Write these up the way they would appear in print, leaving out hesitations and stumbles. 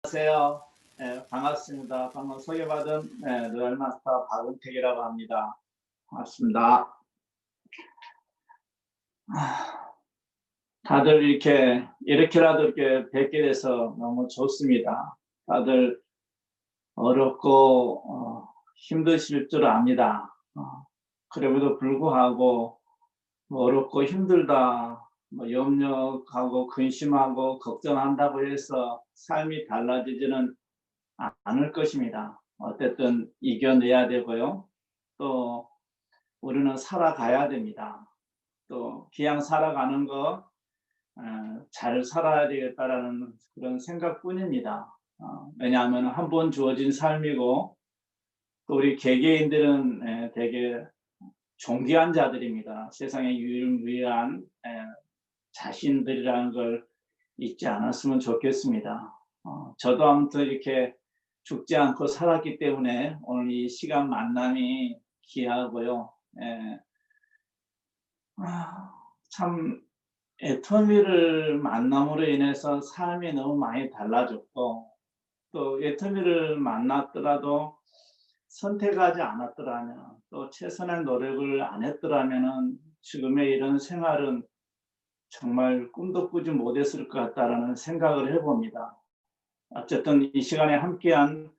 안녕하세요. 반갑습니다. 방금 소개받은 로얄 마스터 박은택이라고 합니다. 반갑습니다. 아, 다들 이렇게라도 이렇게 뵙게 돼서 너무 좋습니다. 다들 어렵고 힘드실 줄 압니다. 그럼에도 불구하고 뭐 어렵고 힘들다, 뭐 염려하고 근심하고 걱정한다고 해서 삶이 달라지지는 않을 것입니다. 어쨌든 이겨내야 되고요. 또 우리는 살아가야 됩니다. 또 그냥 살아가는 거 잘 살아야 되겠다라는 그런 생각뿐입니다. 왜냐하면 한 번 주어진 삶이고 또 우리 개개인들은 되게 존귀한 자들입니다. 세상에 유일무이한 자신들이라는 걸 잊지 않았으면 좋겠습니다. 저도 아무튼 이렇게 죽지 않고 살았기 때문에 오늘 이 시간 만남이 귀하고요. 예, 참 애터미를 만남으로 인해서 삶이 너무 많이 달라졌고 또 애터미를 만났더라도 선택하지 않았더라면 또 최선의 노력을 안 했더라면 지금의 이런 생활은 정말 꿈도 꾸지 못했을 것 같다라는 생각을 해봅니다. 어쨌든 이 시간에 함께한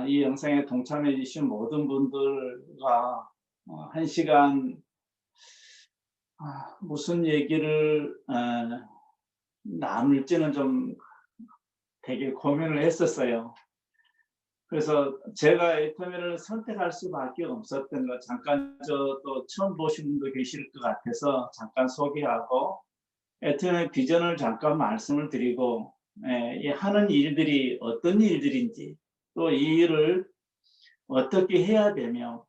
이 영상에 동참해 주신 모든 분들과 한 시간 무슨 얘기를 나눌지는 좀 되게 고민을 했었어요. 그래서 제가 애터미를 선택할 수밖에 없었던 거 잠깐 또 처음 보신 분도 계실 것 같아서 잠깐 소개하고 애터미의 비전을 잠깐 말씀을 드리고 이 하는 일들이 어떤 일들인지 또 이 일을 어떻게 해야 되며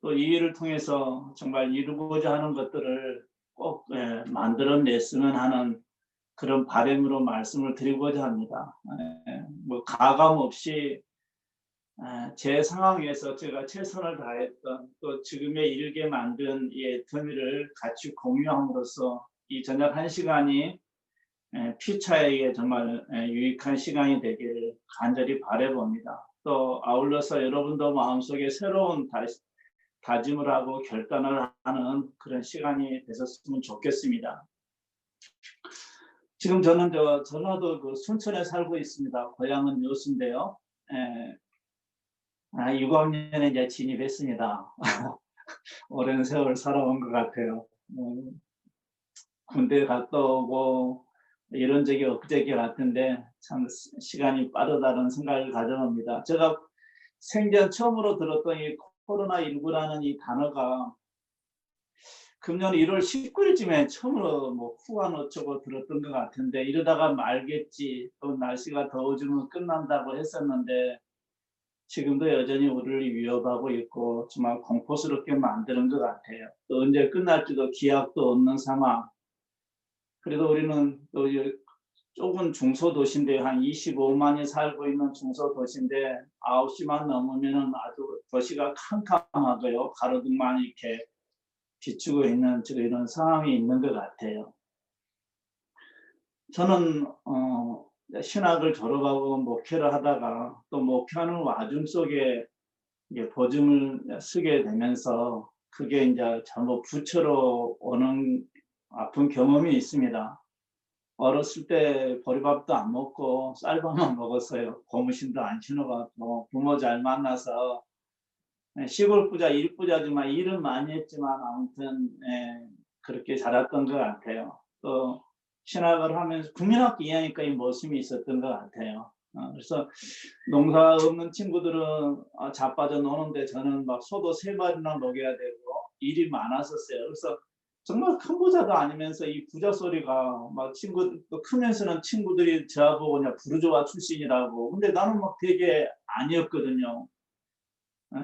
또 이 일을 통해서 정말 이루고자 하는 것들을 꼭 만들어냈으면 하는 그런 바람으로 말씀을 드리고자 합니다. 뭐 가감 없이 제 상황에서 제가 최선을 다했던 또 지금의 이르게 만든 이 애터미를 같이 공유함으로써 이 저녁 1시간이 피차에게 정말 유익한 시간이 되기를 간절히 바라봅니다. 또 아울러서 여러분도 마음속에 새로운 다짐을 하고 결단을 하는 그런 시간이 되셨으면 좋겠습니다. 지금 저는 전라도 그 순천에 살고 있습니다. 고향은 여수인데요. 60년에 이제 진입했습니다. 오랜 세월 살아온 것 같아요. 군대 갔다 오고 이런 적이 엊그저께 같은데 참 시간이 빠르다는 생각을 가져봅니다. 제가 생전 처음으로 들었던 이 코로나19라는 이 단어가 금년 1월 19일쯤에 처음으로 뭐 후한 어쩌고 들었던 것 같은데 이러다가 말겠지 또 날씨가 더워지면 끝난다고 했었는데 지금도 여전히 우리를 위협하고 있고 정말 공포스럽게 만드는 것 같아요. 또 언제 끝날지도 기약도 없는 상황. 그래도 우리는 또 좁은 중소도시인데 한 25만이 살고 있는 중소도시인데 9시만 넘으면 아주 도시가 캄캄하고요. 가로등만 이렇게 비추고 있는 이런 상황이 있는 것 같아요. 저는 신학을 졸업하고 목회를 하다가 또 목회하는 와중 속에 이제 보증을 쓰게 되면서 그게 이제 전부 부처로 오는 아픈 경험이 있습니다. 어렸을 때 보리밥도 안 먹고 쌀밥만 먹었어요. 고무신도 안 신어갖고 부모 잘 만나서 시골 부자, 일 부자지만 일은 많이 했지만 아무튼 그렇게 자랐던 것 같아요. 또 신학을 하면서 국민학교 2학년까지 이 모습이 있었던 것 같아요. 그래서 농사 없는 친구들은 자빠져 노는데 저는 막 소도 3마리나 먹여야 되고 일이 많았었어요. 그래서 정말 큰 부자도 아니면서 이 부자 소리가 막 친구들 또 크면서는 친구들이 저보고 그냥 부르주아 출신이라고. 근데 나는 막 되게 아니었거든요.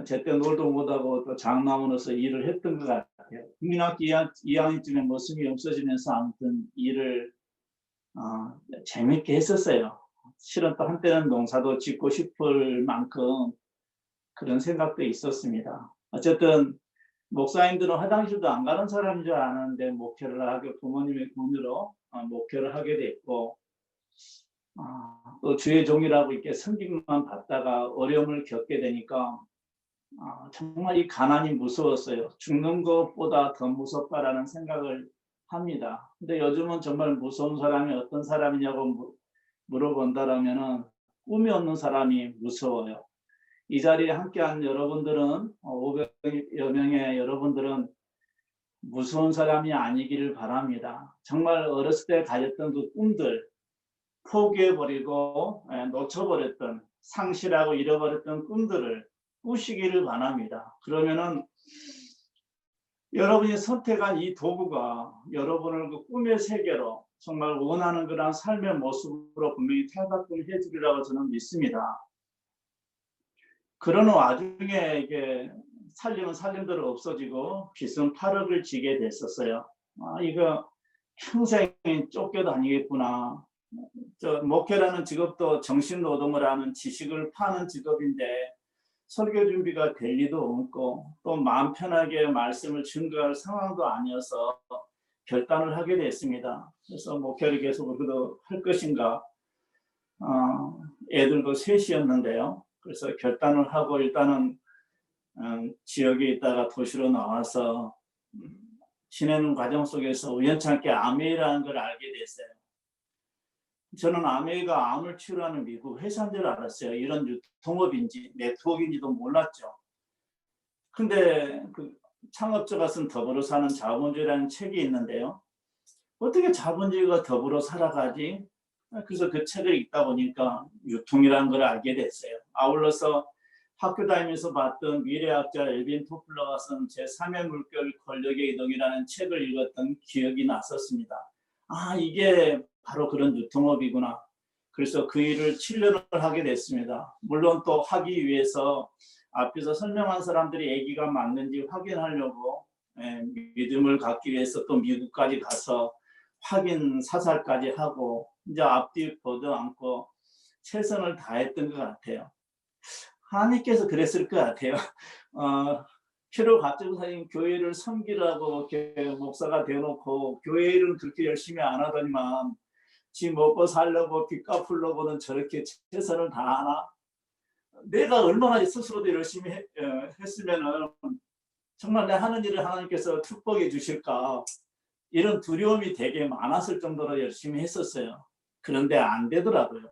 제때 놀도 못하고 또 장남으로서 일을 했던 것 같아요. 국민학교 2학년쯤에 모습이 없어지면서 아무튼 일을 재밌게 했었어요. 실은 또 한때는 농사도 짓고 싶을 만큼 그런 생각도 있었습니다. 어쨌든 목사님들은 화장실도 안 가는 사람인 줄 아는데 목회를 하게 부모님의 권유로 목회를 하게 됐고 또 주의 종이라고 이렇게 성경만 받다가 어려움을 겪게 되니까 정말 이 가난이 무서웠어요. 죽는 것보다 더 무섭다라는 생각을 합니다. 근데 요즘은 정말 무서운 사람이 어떤 사람이냐고 물어본다라면은 꿈이 없는 사람이 무서워요. 이 자리에 함께한 여러분들은 500여 명의 여러분들은 무서운 사람이 아니기를 바랍니다. 정말 어렸을 때 가졌던 그 꿈들 포기해버리고 놓쳐버렸던 상실하고 잃어버렸던 꿈들을 꾸시기를 바랍니다. 그러면은 여러분이 선택한 이 도구가 여러분을 그 꿈의 세계로 정말 원하는 그런 삶의 모습으로 분명히 탈바꿈해 주리라고 저는 믿습니다. 그러는 와중에 이게 살림은 살림대로 없어지고 빚은 8억을 지게 됐었어요. 이거 평생 쫓겨다니겠구나. 목회라는 직업도 정신노동을 하는 지식을 파는 직업인데 설교 준비가 될 리도 없고 또 마음 편하게 말씀을 증거할 상황도 아니어서 결단을 하게 됐습니다. 그래서 목회를 계속 할 것인가. 애들도 셋이었는데요. 그래서 결단을 하고 일단은 지역에 있다가 도시로 나와서 지내는 과정 속에서 우연찮게 아메이라는 걸 알게 됐어요. 저는 아메이가 암을 치료하는 미국 회사인 줄 알았어요. 이런 유통업인지 네트워크인지도 몰랐죠. 근데 그 창업자가 쓴 더불어 사는 자본주의라는 책이 있는데요. 어떻게 자본주의가 더불어 살아가지? 그래서 그 책을 읽다 보니까 유통이라는 걸 알게 됐어요. 아울러서 학교 다니면서 봤던 미래학자 엘빈 토플러가 쓴 제3의 물결 권력의 이동이라는 책을 읽었던 기억이 났었습니다. 이게 바로 그런 유통업이구나. 그래서 그 일을 7년을 하게 됐습니다. 물론 또 하기 위해서 앞에서 설명한 사람들이 얘기가 맞는지 확인하려고 믿음을 갖기 위해서 또 미국까지 가서 확인 사살까지 하고 이제 앞뒤 보도 않고 최선을 다했던 것 같아요. 하나님께서 그랬을 것 같아요. 필요 가지고 사신 교회를 섬기라고 목사가 되어놓고 교회 일은 그렇게 열심히 안 하더니만 지 먹고 살려고 빚 갚으려고는 저렇게 최선을 다하나? 내가 얼마나 스스로도 열심히 했으면은 정말 내 하는 일을 하나님께서 축복해 주실까? 이런 두려움이 되게 많았을 정도로 열심히 했었어요. 그런데 안 되더라고요.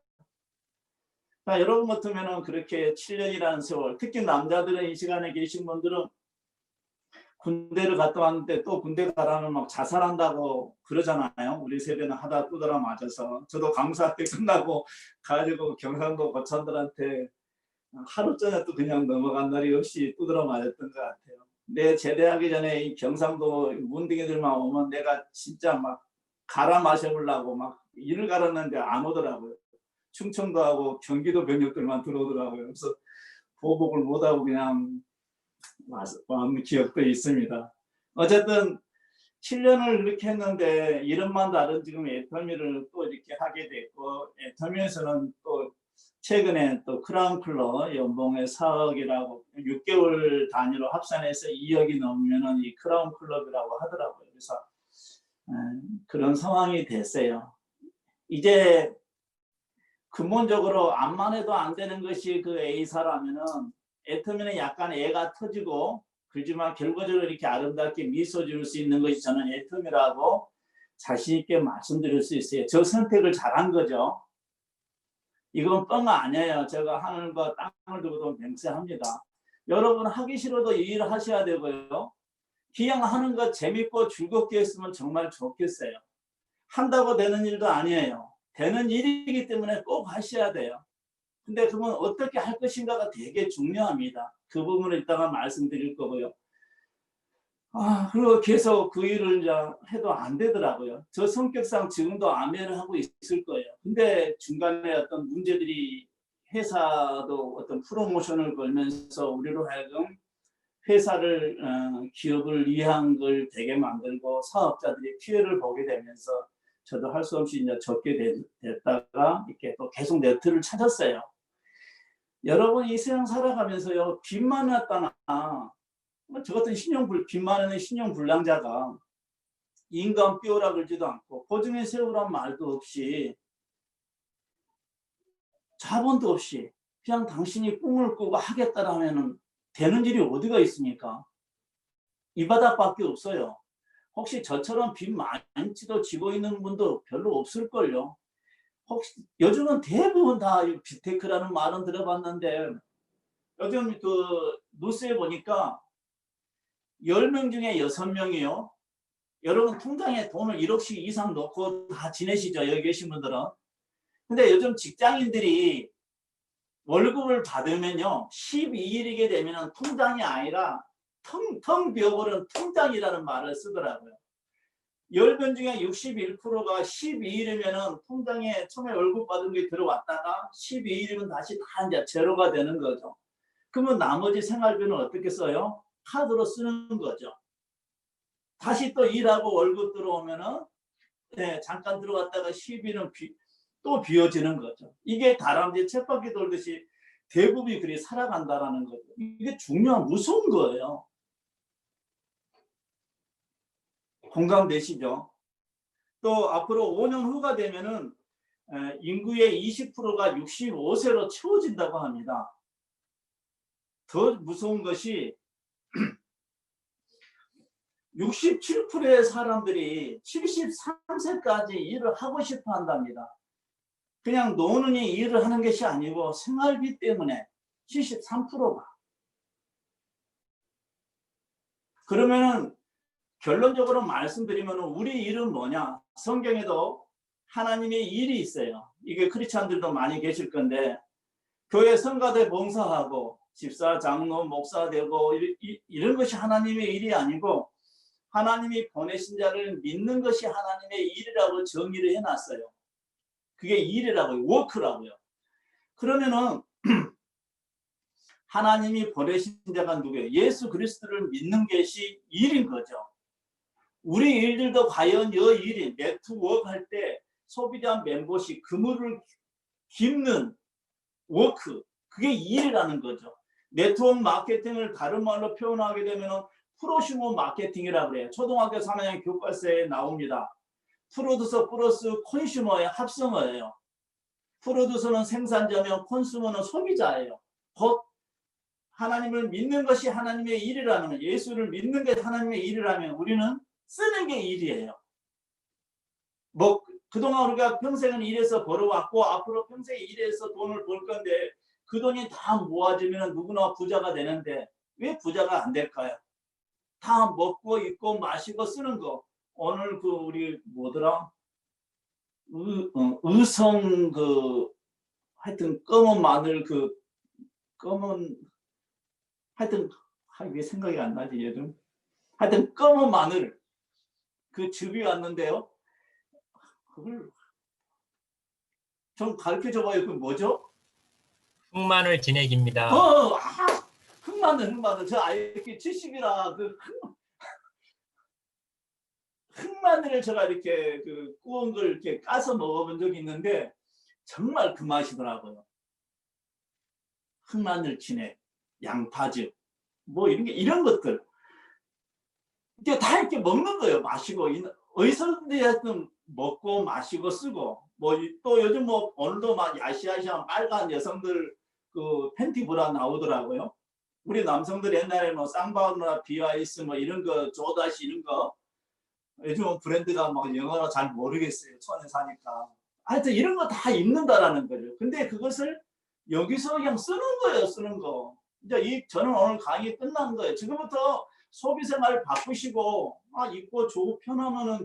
여러분 같으면 그렇게 7년이라는 세월, 특히 남자들은 이 시간에 계신 분들은 군대를 갔다 왔는데 또 군대 가라면 막 자살한다고 그러잖아요. 우리 세대는 하다 두드러 맞아서. 저도 강사때 끝나고 가지고 경상도 고참들한테 하루 전에 또 그냥 넘어간 날이 없이 두드러 맞았던 것 같아요. 내 제대하기 전에 이 경상도 문둥이들만 오면 내가 진짜 막 갈아 마셔보려고 막 일을 갈았는데 안 오더라고요. 충청도하고 경기도 병력들만 들어오더라고요. 그래서 보복을 못하고 그냥 왔는 기억도 있습니다. 어쨌든 7년을 이렇게 했는데 이름만 다른 지금 애터미를 또 이렇게 하게 됐고, 애터미에서는 또 최근에 또 크라운 클럽 연봉의 4억이라고 6개월 단위로 합산해서 2억이 넘으면은 이 크라운 클럽이라고 하더라고요. 그래서 그런 상황이 됐어요. 이제 근본적으로 암만 해도 안 되는 것이 그 A사라면은 애터미는 약간 애가 터지고 그렇지만 결과적으로 이렇게 아름답게 미소 지을 수 있는 것이 저는 애터미라고 자신 있게 말씀드릴 수 있어요. 저 선택을 잘한 거죠. 이건 뻥 아니에요. 제가 하늘과 땅을 두고도 맹세합니다. 여러분 하기 싫어도 이 일을 하셔야 되고요. 그냥 하는 거 재밌고 즐겁게 했으면 정말 좋겠어요. 한다고 되는 일도 아니에요. 되는 일이기 때문에 꼭 하셔야 돼요. 근데 그러면 어떻게 할 것인가가 되게 중요합니다. 그 부분을 이따가 말씀드릴 거고요. 그리고 계속 그 일을 이제 해도 안 되더라고요. 저 성격상 지금도 아멘을 하고 있을 거예요. 근데 중간에 어떤 문제들이 회사도 어떤 프로모션을 걸면서 우리로 하여금 회사를 기업을 위한 걸 되게 만들고 사업자들이 피해를 보게 되면서 저도 할 수 없이 이제 접게 됐다가 이렇게 또 계속 네트를 찾았어요. 여러분 이 세상 살아가면서요 빚만 났다나 저 같은 빚 많은 신용불량자가 인간 뼈라 그러지도 않고 보증에 세우란 말도 없이 자본도 없이 그냥 당신이 꿈을 꾸고 하겠다라면은 되는 일이 어디가 있습니까? 이 바닥밖에 없어요. 혹시 저처럼 빚 많이도 지고 있는 분도 별로 없을걸요. 혹시 요즘은 대부분 다 빅테크라는 말은 들어봤는데 요즘 그 뉴스에 보니까 10명 중에 6명이요. 여러분 통장에 돈을 1억씩 이상 넣고 다 지내시죠? 여기 계신 분들은. 근데 요즘 직장인들이 월급을 받으면요. 12일이게 되면 통장이 아니라 텅 비어버린 통장이라는 말을 쓰더라고요. 10명 중에 61%가 12일이면 통장에 처음에 월급 받은 게 들어왔다가 12일이면 다시 다 이제 제로가 되는 거죠. 그러면 나머지 생활비는 어떻게 써요? 카드로 쓰는 거죠. 다시 또 일하고 월급 들어오면은 네, 잠깐 들어갔다가 10일은 또 비워지는 거죠. 이게 다람쥐 쳇바퀴 돌듯이 대부분이 그리 살아간다라는 거죠. 이게 중요한 무서운 거예요. 공감되시죠? 또 앞으로 5년 후가 되면은 인구의 20%가 65세로 채워진다고 합니다. 더 무서운 것이 67%의 사람들이 73세까지 일을 하고 싶어 한답니다. 그냥 노는이 일을 하는 것이 아니고 생활비 때문에 73%가. 그러면은 결론적으로 말씀드리면 우리 일은 뭐냐? 성경에도 하나님의 일이 있어요. 이게 크리스찬들도 많이 계실 건데 교회 성가대 봉사하고 집사, 장로, 목사 되고 이런 것이 하나님의 일이 아니고 하나님이 보내신 자를 믿는 것이 하나님의 일이라고 정의를 해놨어요. 그게 일이라고요. 워크라고요. 그러면은 하나님이 보내신 자가 누구예요? 예수 그리스도를 믿는 것이 일인 거죠. 우리 일들도 과연 이 일이 네트워크 할 때 소비자 멤버십 그물을 깁는 워크 그게 일이라는 거죠. 네트워크 마케팅을 다른 말로 표현하게 되면 프로슈머 마케팅이라고 그래요. 초등학교 3학년 교과서에 나옵니다. 프로듀서 플러스 컨슈머의 합성어예요. 프로듀서는 생산자면 콘슈머는 소비자예요. 곧 하나님을 믿는 것이 하나님의 일이라면 예수를 믿는 게 하나님의 일이라면 우리는 쓰는 게 일이에요. 뭐 그동안 우리가 평생은 일해서 벌어왔고 앞으로 평생 일해서 돈을 벌 건데 그 돈이 다 모아지면 누구나 부자가 되는데 왜 부자가 안 될까요? 다 먹고 입고 마시고 쓰는 거. 오늘 그 우리 뭐더라? 의성 그 하여튼 검은 마늘 그 검은 하여튼 왜 생각이 안 나지 요즘? 하여튼 검은 마늘 그 즙이 왔는데요. 그걸 좀 가르쳐 줘봐요. 그 뭐죠? 흑마늘 진액입니다. 흑마늘. 저 아예 지식이라 그 흑마늘을 제가 이렇게 그 구운 걸 이렇게 까서 먹어본 적이 있는데 정말 그 맛이더라고요. 흑마늘 진액, 양파즙, 뭐 이런 것들 이게 다 이렇게 먹는 거예요. 마시고 어디서든 먹고 마시고 쓰고 뭐 또 요즘 뭐 오늘도 막 야시야시한 빨간 여성들 그 팬티 브라 나오더라고요. 우리 남성들 옛날에 뭐 쌍바우나 비아이스 뭐 이런 거 조다시 이런 거 요즘은 브랜드가 막 영어로 잘 모르겠어요. 촌에 사니까. 하여튼 이런 거 다 입는다라는 거죠. 근데 그것을 여기서 그냥 쓰는 거예요. 쓰는 거. 이제 저는 오늘 강의 끝난 거예요. 지금부터 소비 생활을 바꾸시고 입고 편하면은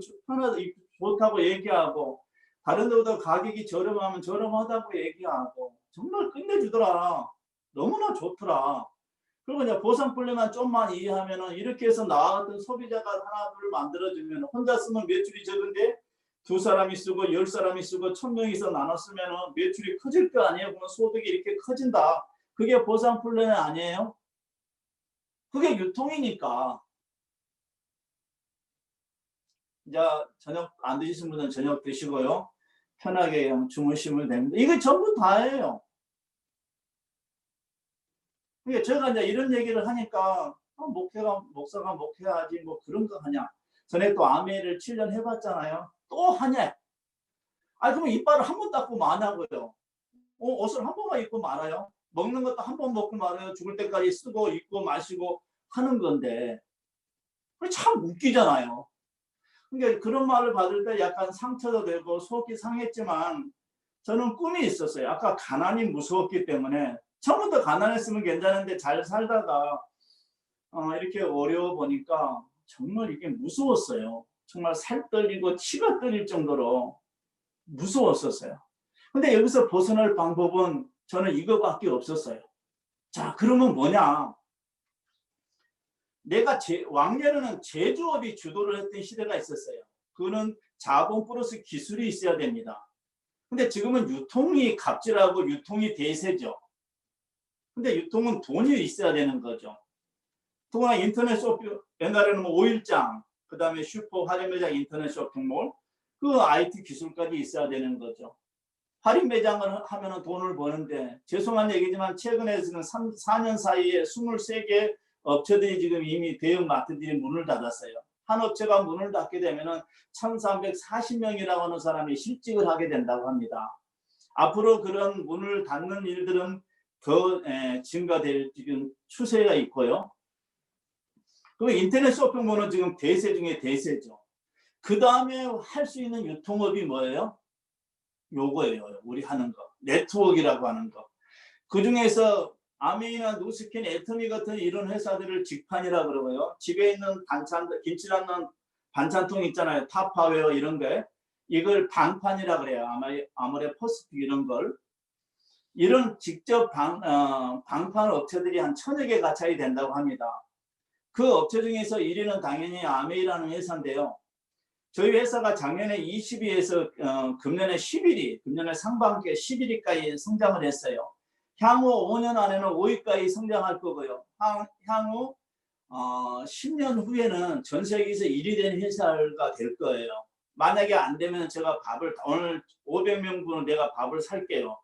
좋다고 얘기하고 다른 데보다 가격이 저렴하면 저렴하다고 얘기하고 정말 끝내주더라. 너무나 좋더라. 그리고 이제 보상 플랜만 좀만 이해하면은 이렇게 해서 나 같은 소비자가 하나 둘 만들어주면 혼자 쓰면 매출이 적은데 2사람이 쓰고 10사람이 쓰고 1000명이서 나눠 쓰면은 매출이 커질 거 아니에요. 그러면 소득이 이렇게 커진다. 그게 보상 플랜 아니에요? 그게 유통이니까. 이제 저녁 안 드시는 분은 저녁 드시고요. 편하게 주무시면 됩니다. 이게 전부 다예요. 그러니까 제가 이제 이런 얘기를 하니까 목사가 목회하지 뭐 그런 거 하냐. 전에 또 아메를 7년 해봤잖아요. 또 하냐. 그러면 이빨을 한 번 닦고 마냐고요. 옷을 한 번만 입고 말아요. 먹는 것도 한 번 먹고 말아요. 죽을 때까지 쓰고 입고 마시고 하는 건데 참 웃기잖아요. 그러니까 그런 말을 받을 때 약간 상처도 되고 속이 상했지만 저는 꿈이 있었어요. 아까 가난이 무서웠기 때문에 처음부터 가난했으면 괜찮은데 잘 살다가 이렇게 어려워 보니까 정말 이게 무서웠어요. 정말 살 떨리고 치가 떨릴 정도로 무서웠었어요. 근데 여기서 벗어날 방법은 저는 이거밖에 없었어요. 자, 그러면 뭐냐? 내가 왕년에는 제조업이 주도를 했던 시대가 있었어요. 그거는 자본 플러스 기술이 있어야 됩니다. 근데 지금은 유통이 갑질하고 유통이 대세죠. 근데 유통은 돈이 있어야 되는 거죠. 더구나 인터넷 쇼핑, 옛날에는 뭐 오일장, 그 다음에 슈퍼 할인매장 인터넷 쇼핑몰, 그 IT 기술까지 있어야 되는 거죠. 할인 매장을 하면 돈을 버는데 죄송한 얘기지만 최근에 지금 4년 사이에 23개 업체들이 지금 이미 대형 마트들이 문을 닫았어요. 한 업체가 문을 닫게 되면 1340명이라고 하는 사람이 실직을 하게 된다고 합니다. 앞으로 그런 문을 닫는 일들은 더 증가될 지금 추세가 있고요. 그 인터넷 쇼핑몰은 지금 대세 중에 대세죠. 그 다음에 할 수 있는 유통업이 뭐예요? 요거예요. 우리 하는 거. 네트워크라고 하는 거. 그 중에서 아메이나 누스킨, 애터미 같은 이런 회사들을 직판이라고 그러고요. 집에 있는 반찬, 김치 담는 반찬통 있잖아요. 타파웨어 이런 거. 이걸 방판이라고 그래요. 아무래 퍼스픽 이런 걸. 이런 직접 방판 업체들이 한 1000여 개 가차이 된다고 합니다. 그 업체 중에서 1위는 당연히 아메이라는 회사인데요. 저희 회사가 작년에 20위에서 금년에 11위, 금년에 상반기에 11위까지 성장을 했어요. 향후 5년 안에는 5위까지 성장할 거고요. 향후 10년 후에는 전 세계에서 1위 된 회사가 될 거예요. 만약에 안 되면 제가 오늘 500명 분은 내가 밥을 살게요.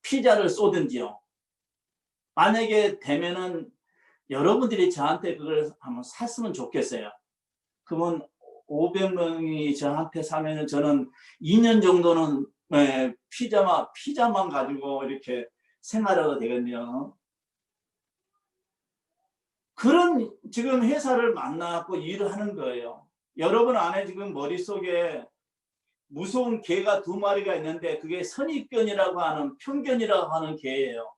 피자를 쏘든지요. 만약에 되면은 여러분들이 저한테 그걸 한번 샀으면 좋겠어요. 그러면 500명이 저한테 사면 저는 2년 정도는 피자만 가지고 이렇게 생활하게 되거든요. 그런 지금 회사를 만나고 일을 하는 거예요. 여러분 안에 지금 머릿속에 무서운 개가 2마리가 있는데 그게 선입견이라고 하는 편견이라고 하는 개예요.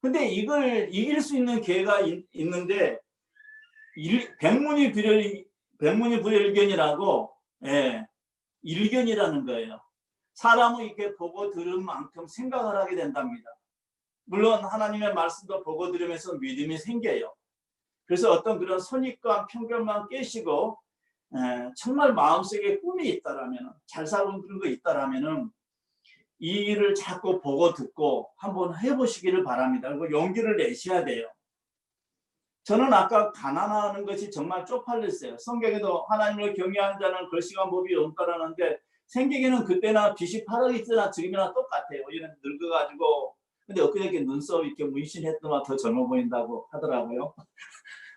근데 이걸 이길 수 있는 개가 있는데 백문이 불여일견이라고 일견이라는 거예요. 사람은 이렇게 보고 들은 만큼 생각을 하게 된답니다. 물론 하나님의 말씀도 보고 들으면서 믿음이 생겨요. 그래서 어떤 그런 선입관 편견만 깨시고 정말 마음속에 꿈이 있다라면 잘 살고 그런 거 있다라면은 이 일을 자꾸 보고 듣고 한번 해보시기를 바랍니다. 그리고 용기를 내셔야 돼요. 저는 아까 가난하는 것이 정말 쪽팔렸어요. 성경에도 하나님을 경외하는 자는 걸식한 법이 없다라는데 생기기는 그때나 빚이 8억 있으나 지금이나 똑같아요. 우리는 늙어가지고 근데 엊그저께 눈썹 이렇게 문신했더만 더 젊어 보인다고 하더라고요.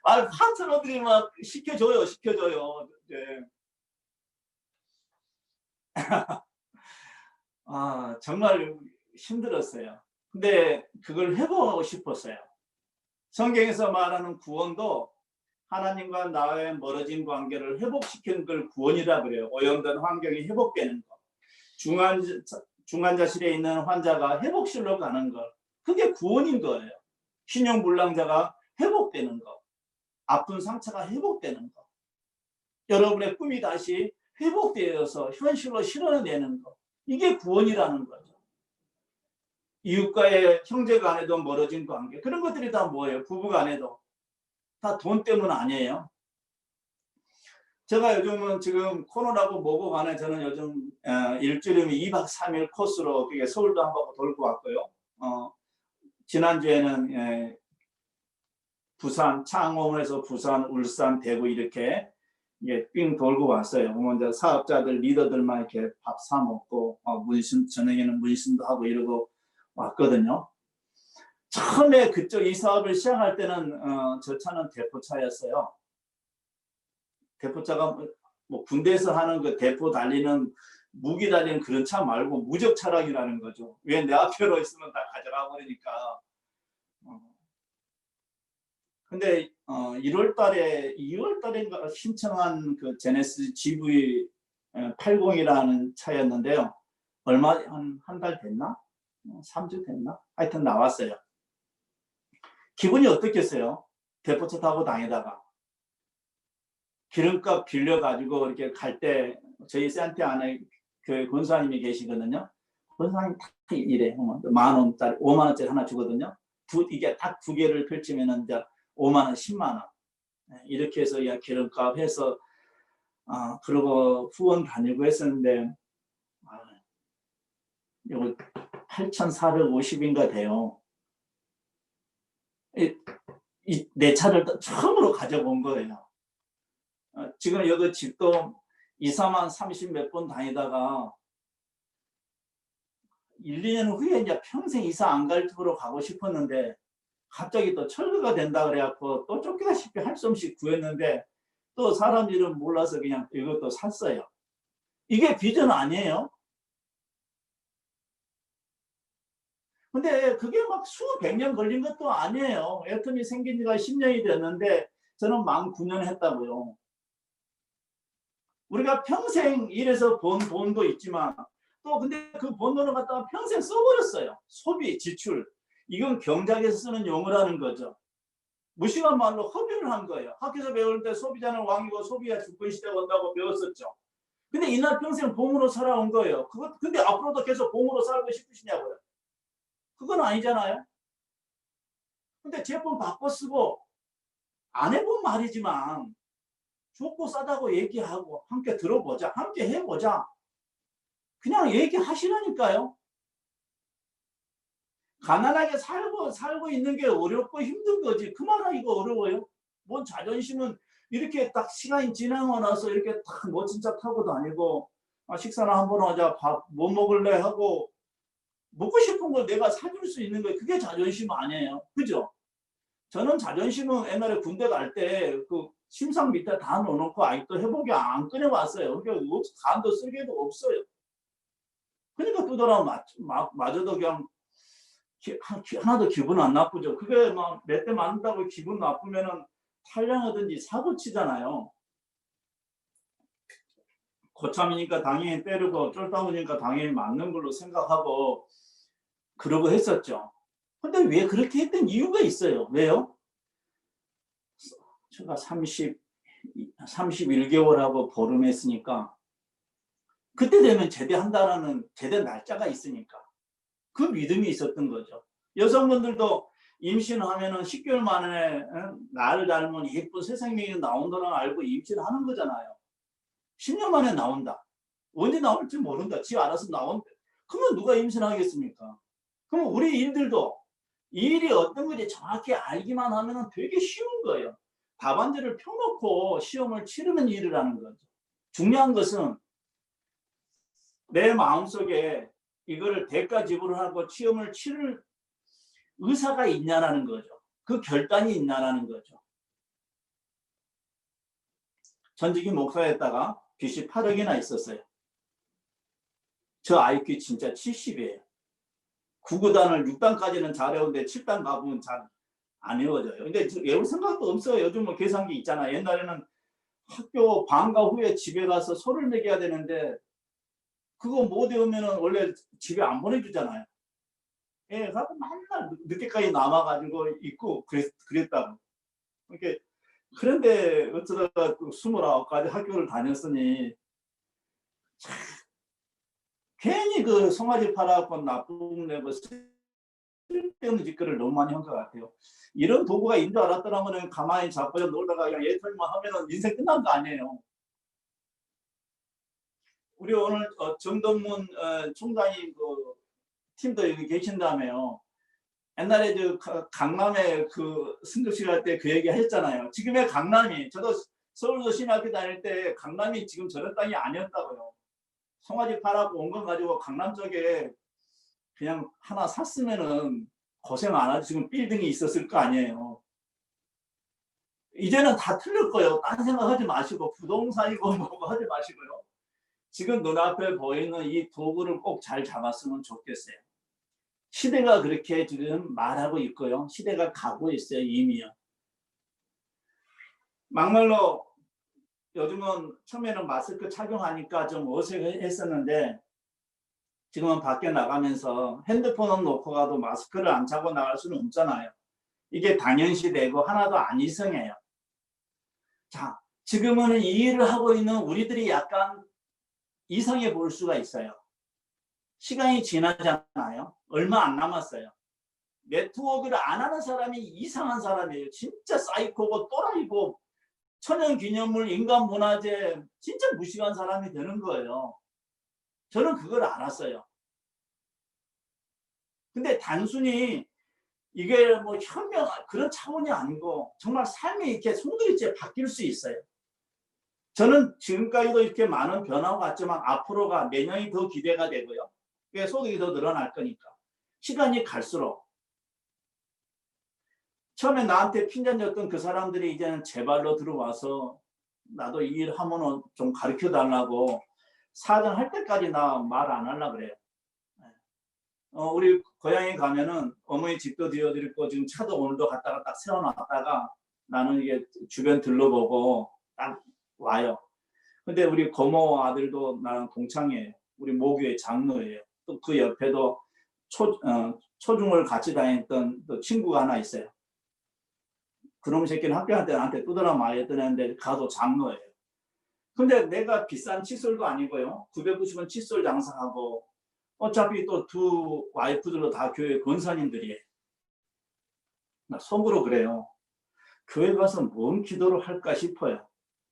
파트너들이 막 시켜줘요. 네. 정말 힘들었어요. 근데 그걸 회복하고 싶었어요. 성경에서 말하는 구원도 하나님과 나의 멀어진 관계를 회복시키는 걸 구원이라 그래요. 오염된 환경이 회복되는 것. 중환자실에 있는 환자가 회복실로 가는 것. 그게 구원인 거예요. 신용불량자가 회복되는 것. 아픈 상처가 회복되는 것. 여러분의 꿈이 다시 회복되어서 현실로 실현해내는 것. 이게 구원이라는 거죠. 이웃과의 형제 간에도 멀어진 관계. 그런 것들이 다 뭐예요? 부부 간에도. 다 돈 때문 아니에요. 제가 요즘은 지금 코로나고 뭐고 간에 저는 요즘 일주일이면 2박 3일 코스로 서울도 한 바퀴 돌고 왔고요. 지난주에는 부산, 창원에서 부산, 울산, 대구 이렇게 삥 돌고 왔어요. 먼저 사업자들, 리더들만 이렇게 밥 사 먹고 저녁에는 문신도 하고 이러고 왔거든요. 처음에 이 사업을 시작할 때는 저 차는 대포차였어요. 대포차가 뭐 군대에서 하는 그 대포 달리는 무기 달린 그런 차 말고 무적 차량이라는 거죠. 왜 내 앞에로 있으면 다 가져가 버리니까. 근데 1월 달에 2월 달인가 신청한 그 제네시스 GV80이라는 차였는데요. 얼마 한 달 됐나? 3주 됐나? 하여튼 나왔어요. 기분이 어떻겠어요? 대포차 타고 다니다가 기름값 빌려가지고 이렇게 갈 때 저희 센터 안에 그 권사님이 계시거든요. 권사님 딱 이래. 10,000원짜리, 5만원짜리 하나 주거든요. 이게 딱 두 개를 펼치면은 이제 5만원, 10만원. 이렇게 해서 기름값 해서, 그러고 후원 다니고 했었는데, 이거 8,450인가 돼요. 내 차를 처음으로 가져본 거예요. 지금 여기 집도 2, 3만 30 몇 번 다니다가 1, 2년 후에 이제 평생 이사 안 갈 쪽으로 가고 싶었는데 갑자기 또 철거가 된다 그래갖고 또 쫓기다시피 할 수 없이 구했는데 또 사람 이름 몰라서 그냥 이것도 샀어요. 이게 비전 아니에요? 근데 그게 막 수백 년 걸린 것도 아니에요. 애터미 생긴 지가 10년이 됐는데 저는 만 9년 했다고요. 우리가 평생 일해서 번 돈도 있지만 또 근데 그 번 돈을 갖다가 평생 써버렸어요. 소비, 지출. 이건 경작에서 쓰는 용어라는 거죠. 무식한 말로 허비를 한 거예요. 학교에서 배울 때 소비자는 왕이고 소비가 주권 시대가 온다고 배웠었죠. 근데 이날 평생 봉으로 살아온 거예요. 근데 앞으로도 계속 봉으로 살고 싶으시냐고요. 그건 아니잖아요. 근데 제품 바꿔 쓰고 안 해본 말이지만 좋고 싸다고 얘기하고 함께 들어보자. 함께 해보자. 그냥 얘기하시라니까요. 가난하게 살고 있는 게 어렵고 힘든 거지. 그만하기가 어려워요. 뭔 자존심은 이렇게 딱 시간이 지나고 나서 이렇게 딱 멋진 차 타고 다니고 식사나 한번 하자. 밥 뭐 먹을래 하고 먹고 싶은 걸 내가 사줄 수 있는 거예요. 그게 자존심 아니에요. 그죠? 저는 자존심은 옛날에 군대 갈 때 그 심상 밑에 다 넣어놓고 아직도 회복이 안 꺼내왔어요. 그러니까 간도 쓸개도 없어요. 그러니까 두드러마저도 그냥 하나도 기분 안 나쁘죠. 그게 막 몇 대 맞는다고 기분 나쁘면은 탈량하든지 사고 치잖아요. 고참이니까 당연히 때리고 쫄다 보니까 당연히 맞는 걸로 생각하고 그러고 했었죠. 근데 왜 그렇게 했던 이유가 있어요. 왜요? 제가 31개월하고 보름했으니까 그때 되면 제대한다라는 제대 날짜가 있으니까 그 믿음이 있었던 거죠. 여성분들도 임신하면은 10개월 만에 나를 닮은 예쁜 새 생명이 나온다는 알고 임신하는 거잖아요. 10년 만에 나온다. 언제 나올지 모른다. 지 알아서 나온다. 그러면 누가 임신하겠습니까? 그럼 우리 일들도 이 일이 어떤 건지 정확히 알기만 하면 되게 쉬운 거예요. 답안지를 펴놓고 시험을 치르는 일을 하는 거죠. 중요한 것은 내 마음속에 이거를 대가 지불을 하고 시험을 치를 의사가 있냐라는 거죠. 그 결단이 있냐라는 거죠. 전직이 목사였다가 빚이 8억이나 있었어요. 저 IQ 진짜 70이에요. 9구단을 6단까지는 잘해오는데 7단 가보면 잘 안 외워져요. 근데 외울 생각도 없어요. 요즘 뭐 계산기 있잖아. 옛날에는 학교 방과 후에 집에 가서 소를 먹여야 되는데 그거 못 외우면 원래 집에 안 보내주잖아요. 예, 그래서 맨날 늦게까지 남아가지고 있고 그랬다고. 그런데 어쩌다가 29까지 학교를 다녔으니 참, 괜히 그 송아지 팔아갖고 나쁜 내고 쓸데없는 짓거리를 너무 많이 한 것 같아요. 이런 도구가 있는 줄 알았더라면 가만히 잡고 놀다가 그냥 예털만 하면 인생 끝난 거 아니에요. 우리 오늘 정동문 총장이 그 팀도 여기 계신다며요. 옛날에 강남에 그 승급식 할 때 그 얘기 했잖아요. 지금의 강남이 저도 서울도시학교 다닐 때 강남이 지금 저런 땅이 아니었다고요. 송아지 팔아고 온 건 가지고 강남 쪽에 그냥 하나 샀으면은 고생 안 하지 지금 빌딩이 있었을 거 아니에요. 이제는 다 틀릴 거예요. 딴 생각하지 마시고 부동산이고 뭐고 하지 마시고요. 지금 눈앞에 보이는 이 도구를 꼭 잘 잡았으면 좋겠어요. 시대가 그렇게 지금 말하고 있고요. 시대가 가고 있어요, 이미요. 막말로 요즘은 처음에는 마스크 착용하니까 좀 어색했었는데 지금은 밖에 나가면서 핸드폰은 놓고 가도 마스크를 안 차고 나갈 수는 없잖아요. 이게 당연시되고 하나도 안 이상해요. 자, 지금은 이 일을 하고 있는 우리들이 약간 이상해 볼 수가 있어요. 시간이 지나잖아요. 얼마 안 남았어요. 네트워크를 안 하는 사람이 이상한 사람이에요. 진짜 사이코고 또라이고 천연기념물 인간문화재 진짜 무식한 사람이 되는 거예요. 저는 그걸 알았어요. 근데 단순히 이게 뭐 현명 그런 차원이 아니고 정말 삶이 이렇게 송두리째 바뀔 수 있어요. 저는 지금까지도 이렇게 많은 변화가 왔지만 앞으로가 매년이 더 기대가 되고요. 소득이 더 늘어날 거니까. 시간이 갈수록 처음에 나한테 핀잔 줬던 그 사람들이 이제는 제 발로 들어와서 나도 이 일 하면은 좀 가르쳐 달라고 사전 할 때까지 나 말 안 하려고 그래요. 우리 고향에 가면은 어머니 집도 들여드리고 지금 차도 오늘도 갔다가 딱 세워놨다가 나는 이게 주변 둘러보고 딱 와요. 근데 우리 고모 아들도 나랑 동창이에요. 우리 모교의 장로예요. 또 그 옆에도 초중을 같이 다녔던 또 친구가 하나 있어요. 그놈 새끼는 학교 갈 때 나한테 두드러 많이 떠냈는데 가도 장로예요. 근데 내가 비싼 칫솔도 아니고요. 990원 칫솔 장사하고 어차피 또 두 와이프들도 다 교회 권사님들이에요. 나 속으로 그래요. 교회 가서 뭔 기도를 할까 싶어요.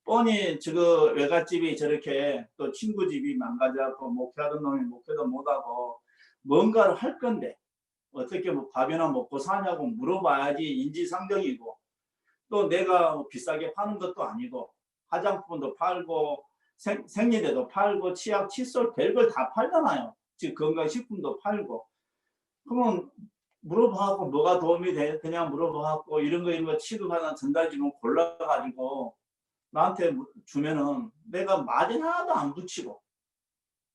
뻔히 저거 외갓집이 저렇게 또 친구 집이 망가져갖고 목회하던 놈이 목회도 못하고 뭔가를 할 건데 어떻게 뭐 밥이나 먹고 사냐고 물어봐야지 인지상정이고 또 내가 비싸게 파는 것도 아니고 화장품도 팔고 생리대도 팔고 치약, 칫솔 별걸 다 팔잖아요. 즉 건강식품도 팔고 그러면 물어봐갖고 뭐가 도움이 되냐 물어봐갖고 이런 거 취급하는 전달지는 골라가지고 나한테 주면은 내가 마진 하나도 안 붙이고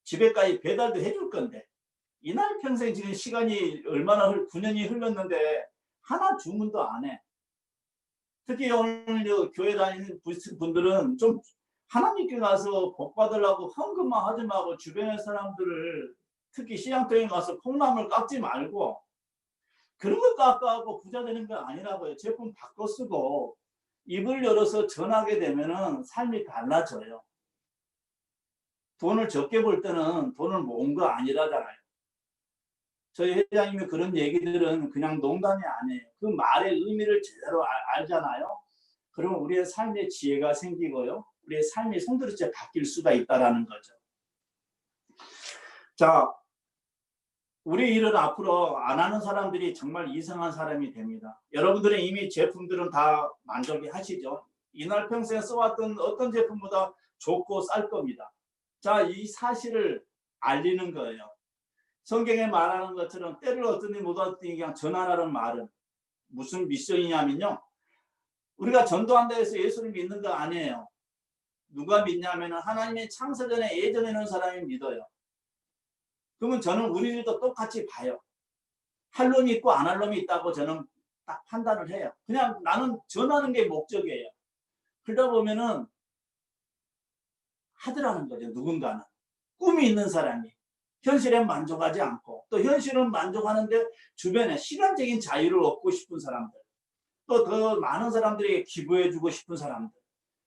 집에까지 배달도 해줄 건데 이날 평생 지금 시간이 얼마나 9년이 흘렀는데 하나 주문도 안 해. 특히 오늘 교회 다니는 분들은 좀 하나님께 가서 복 받으려고 헌금만 하지 말고 주변의 사람들을 특히 시장통에 가서 콩나물 깎지 말고 그런 거 깎아갖고 부자 되는 거 아니라고요. 제품 바꿔 쓰고 입을 열어서 전하게 되면은 삶이 달라져요. 돈을 적게 벌 때는 돈을 모은 거 아니라잖아요. 저희 회장님이 그런 얘기들은 그냥 농담이 아니에요. 그 말의 의미를 제대로 알잖아요. 그러면 우리의 삶의 지혜가 생기고요. 우리의 삶이 송두리째 바뀔 수가 있다는 거죠. 자, 우리 일은 앞으로 안 하는 사람들이 정말 이상한 사람이 됩니다. 여러분들은 이미 제품들은 다 만족이 하시죠. 이날 평생 써왔던 어떤 제품보다 좋고 쌀 겁니다. 자, 이 사실을 알리는 거예요. 성경에 말하는 것처럼 때를 얻더니 못 얻더니 그냥 전하라는 말은 무슨 미션이냐면요. 우리가 전도한다 해서 예수를 믿는 거 아니에요. 누가 믿냐면 하나님의 창세전에 예정해 놓은 사람이 믿어요. 그러면 저는 우리들도 똑같이 봐요. 할 놈이 있고 안 할 놈이 있다고 저는 딱 판단을 해요. 그냥 나는 전하는 게 목적이에요. 그러다 보면은 하더라는 거죠. 누군가는. 꿈이 있는 사람이. 현실에 만족하지 않고 또 현실은 만족하는데 주변에 시간적인 자유를 얻고 싶은 사람들 또 더 많은 사람들에게 기부해주고 싶은 사람들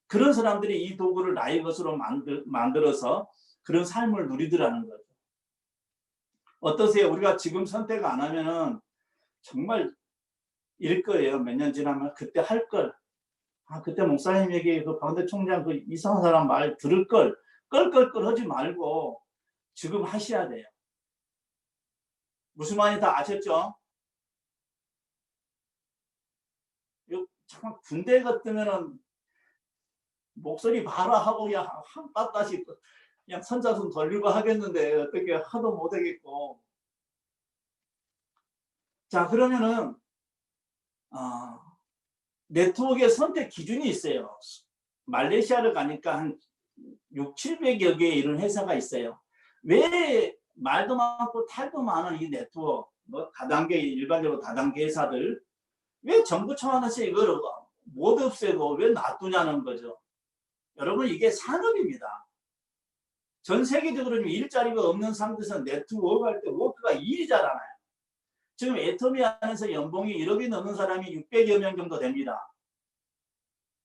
그런 사람들이 이 도구를 나의 것으로 만들어서 그런 삶을 누리더라는 거죠. 어떠세요? 우리가 지금 선택 안 하면은 정말 일 거예요. 몇 년 지나면 그때 할 걸. 그때 목사님에게 그 방대 총장 그 이상한 사람 말 들을 걸. 껄껄껄 하지 말고 지금 하셔야 돼요. 무슨 말인지 다 아셨죠? 잠깐 군대 같으면은 목소리 봐라 하고 그냥 한 빠따씩 그냥 선자손 돌리고 하겠는데 어떻게 하도 못하겠고. 자, 그러면은 네트워크의 선택 기준이 있어요. 말레이시아를 가니까 한 6, 700여 개의 이런 회사가 있어요. 왜 말도 많고 탈도 많은 이 네트워크, 뭐 다단계, 일반적으로 다단계 회사들, 왜 정부 차원에서 이걸 못 없애고 왜 놔두냐는 거죠. 여러분, 이게 산업입니다. 전 세계적으로 일자리가 없는 상태에서 네트워크 할 때 워크가 일이잖아요. 지금 애터미 안에서 연봉이 1억이 넘는 사람이 600여 명 정도 됩니다.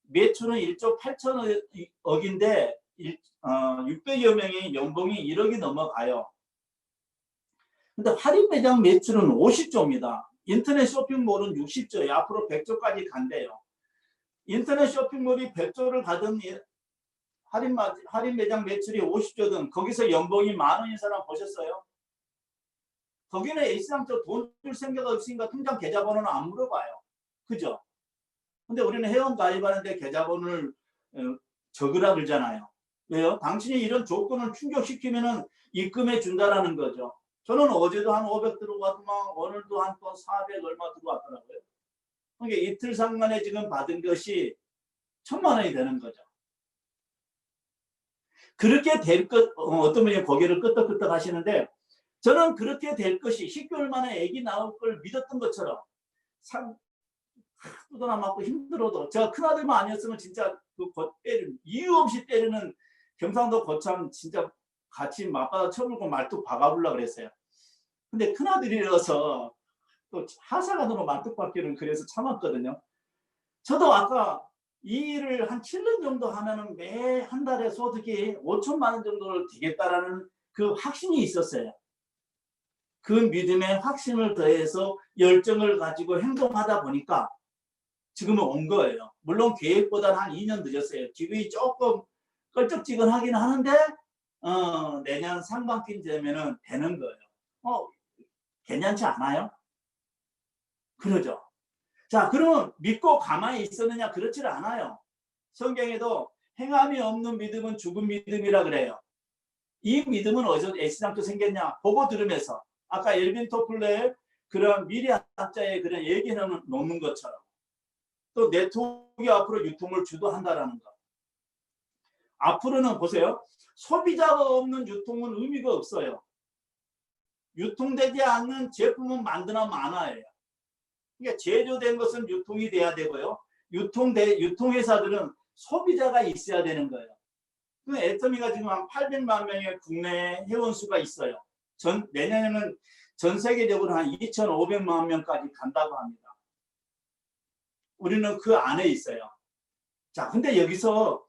매출은 1조 8천억인데 600여 명이 연봉이 1억이 넘어가요. 근데 할인 매장 매출은 50조입니다. 인터넷 쇼핑몰은 60조예요. 앞으로 100조까지 간대요. 인터넷 쇼핑몰이 100조를 가던 할인 매장 매출이 50조든 거기서 연봉이 10,000원인 사람 보셨어요? 거기는 H상표 돈 줄 생각 없으니까 통장 계좌번호는 안 물어봐요. 그죠? 근데 우리는 회원 가입하는데 계좌번호를 적으라 그러잖아요. 왜요? 당신이 이런 조건을 충족시키면은 입금해 준다라는 거죠. 저는 어제도 한 500 들어왔더만 오늘도 한 번 400 얼마 들어왔더라고요. 그러니까 이틀 상간에 지금 받은 것이 1,000만 원이 되는 거죠. 그렇게 될 것, 어떤 분이 고개를 끄덕끄덕 하시는데, 저는 그렇게 될 것이 10개월 만에 아기 나올 걸 믿었던 것처럼 두드나 맞고 힘들어도, 제가 큰아들만 아니었으면 진짜 이유 없이 때리는 경상도 고참 진짜 같이 맞받아 쳐물고 말뚝 박아보려고 그랬어요. 근데 큰아들이라서 또 하사관으로 말뚝 박기는 그래서 참았거든요. 저도 아까 이 일을 한 7년 정도 하면은 매 한 달에 소득이 5천만 원 정도를 되겠다라는 그 확신이 있었어요. 그 믿음에 확신을 더해서 열정을 가지고 행동하다 보니까 지금은 온 거예요. 물론 계획보다는 한 2년 늦었어요. 기분이 조금 껄쩍지근하긴 하는데 내년 상반기 되면은 되는 거예요. 괜찮지 않아요? 그러죠. 자, 그러면 믿고 가만히 있었느냐? 그렇지 않아요. 성경에도 행함이 없는 믿음은 죽은 믿음이라 그래요. 이 믿음은 어디서 애시당초 생겼냐? 보고 들으면서. 아까 엘빈 토플러의 그런 미래학자의 그런 얘기는 놓는 것처럼. 또 네트워크가 앞으로 유통을 주도한다라는 것. 앞으로는 보세요. 소비자가 없는 유통은 의미가 없어요. 유통되지 않는 제품은 만드나 마나예요. 그러니까 제조된 것은 유통이 돼야 되고요. 유통회사들은 소비자가 있어야 되는 거예요. 그 애터미가 지금 한 800만 명의 국내 회원수가 있어요. 내년에는 전 세계적으로 한 2,500만 명까지 간다고 합니다. 우리는 그 안에 있어요. 자, 근데 여기서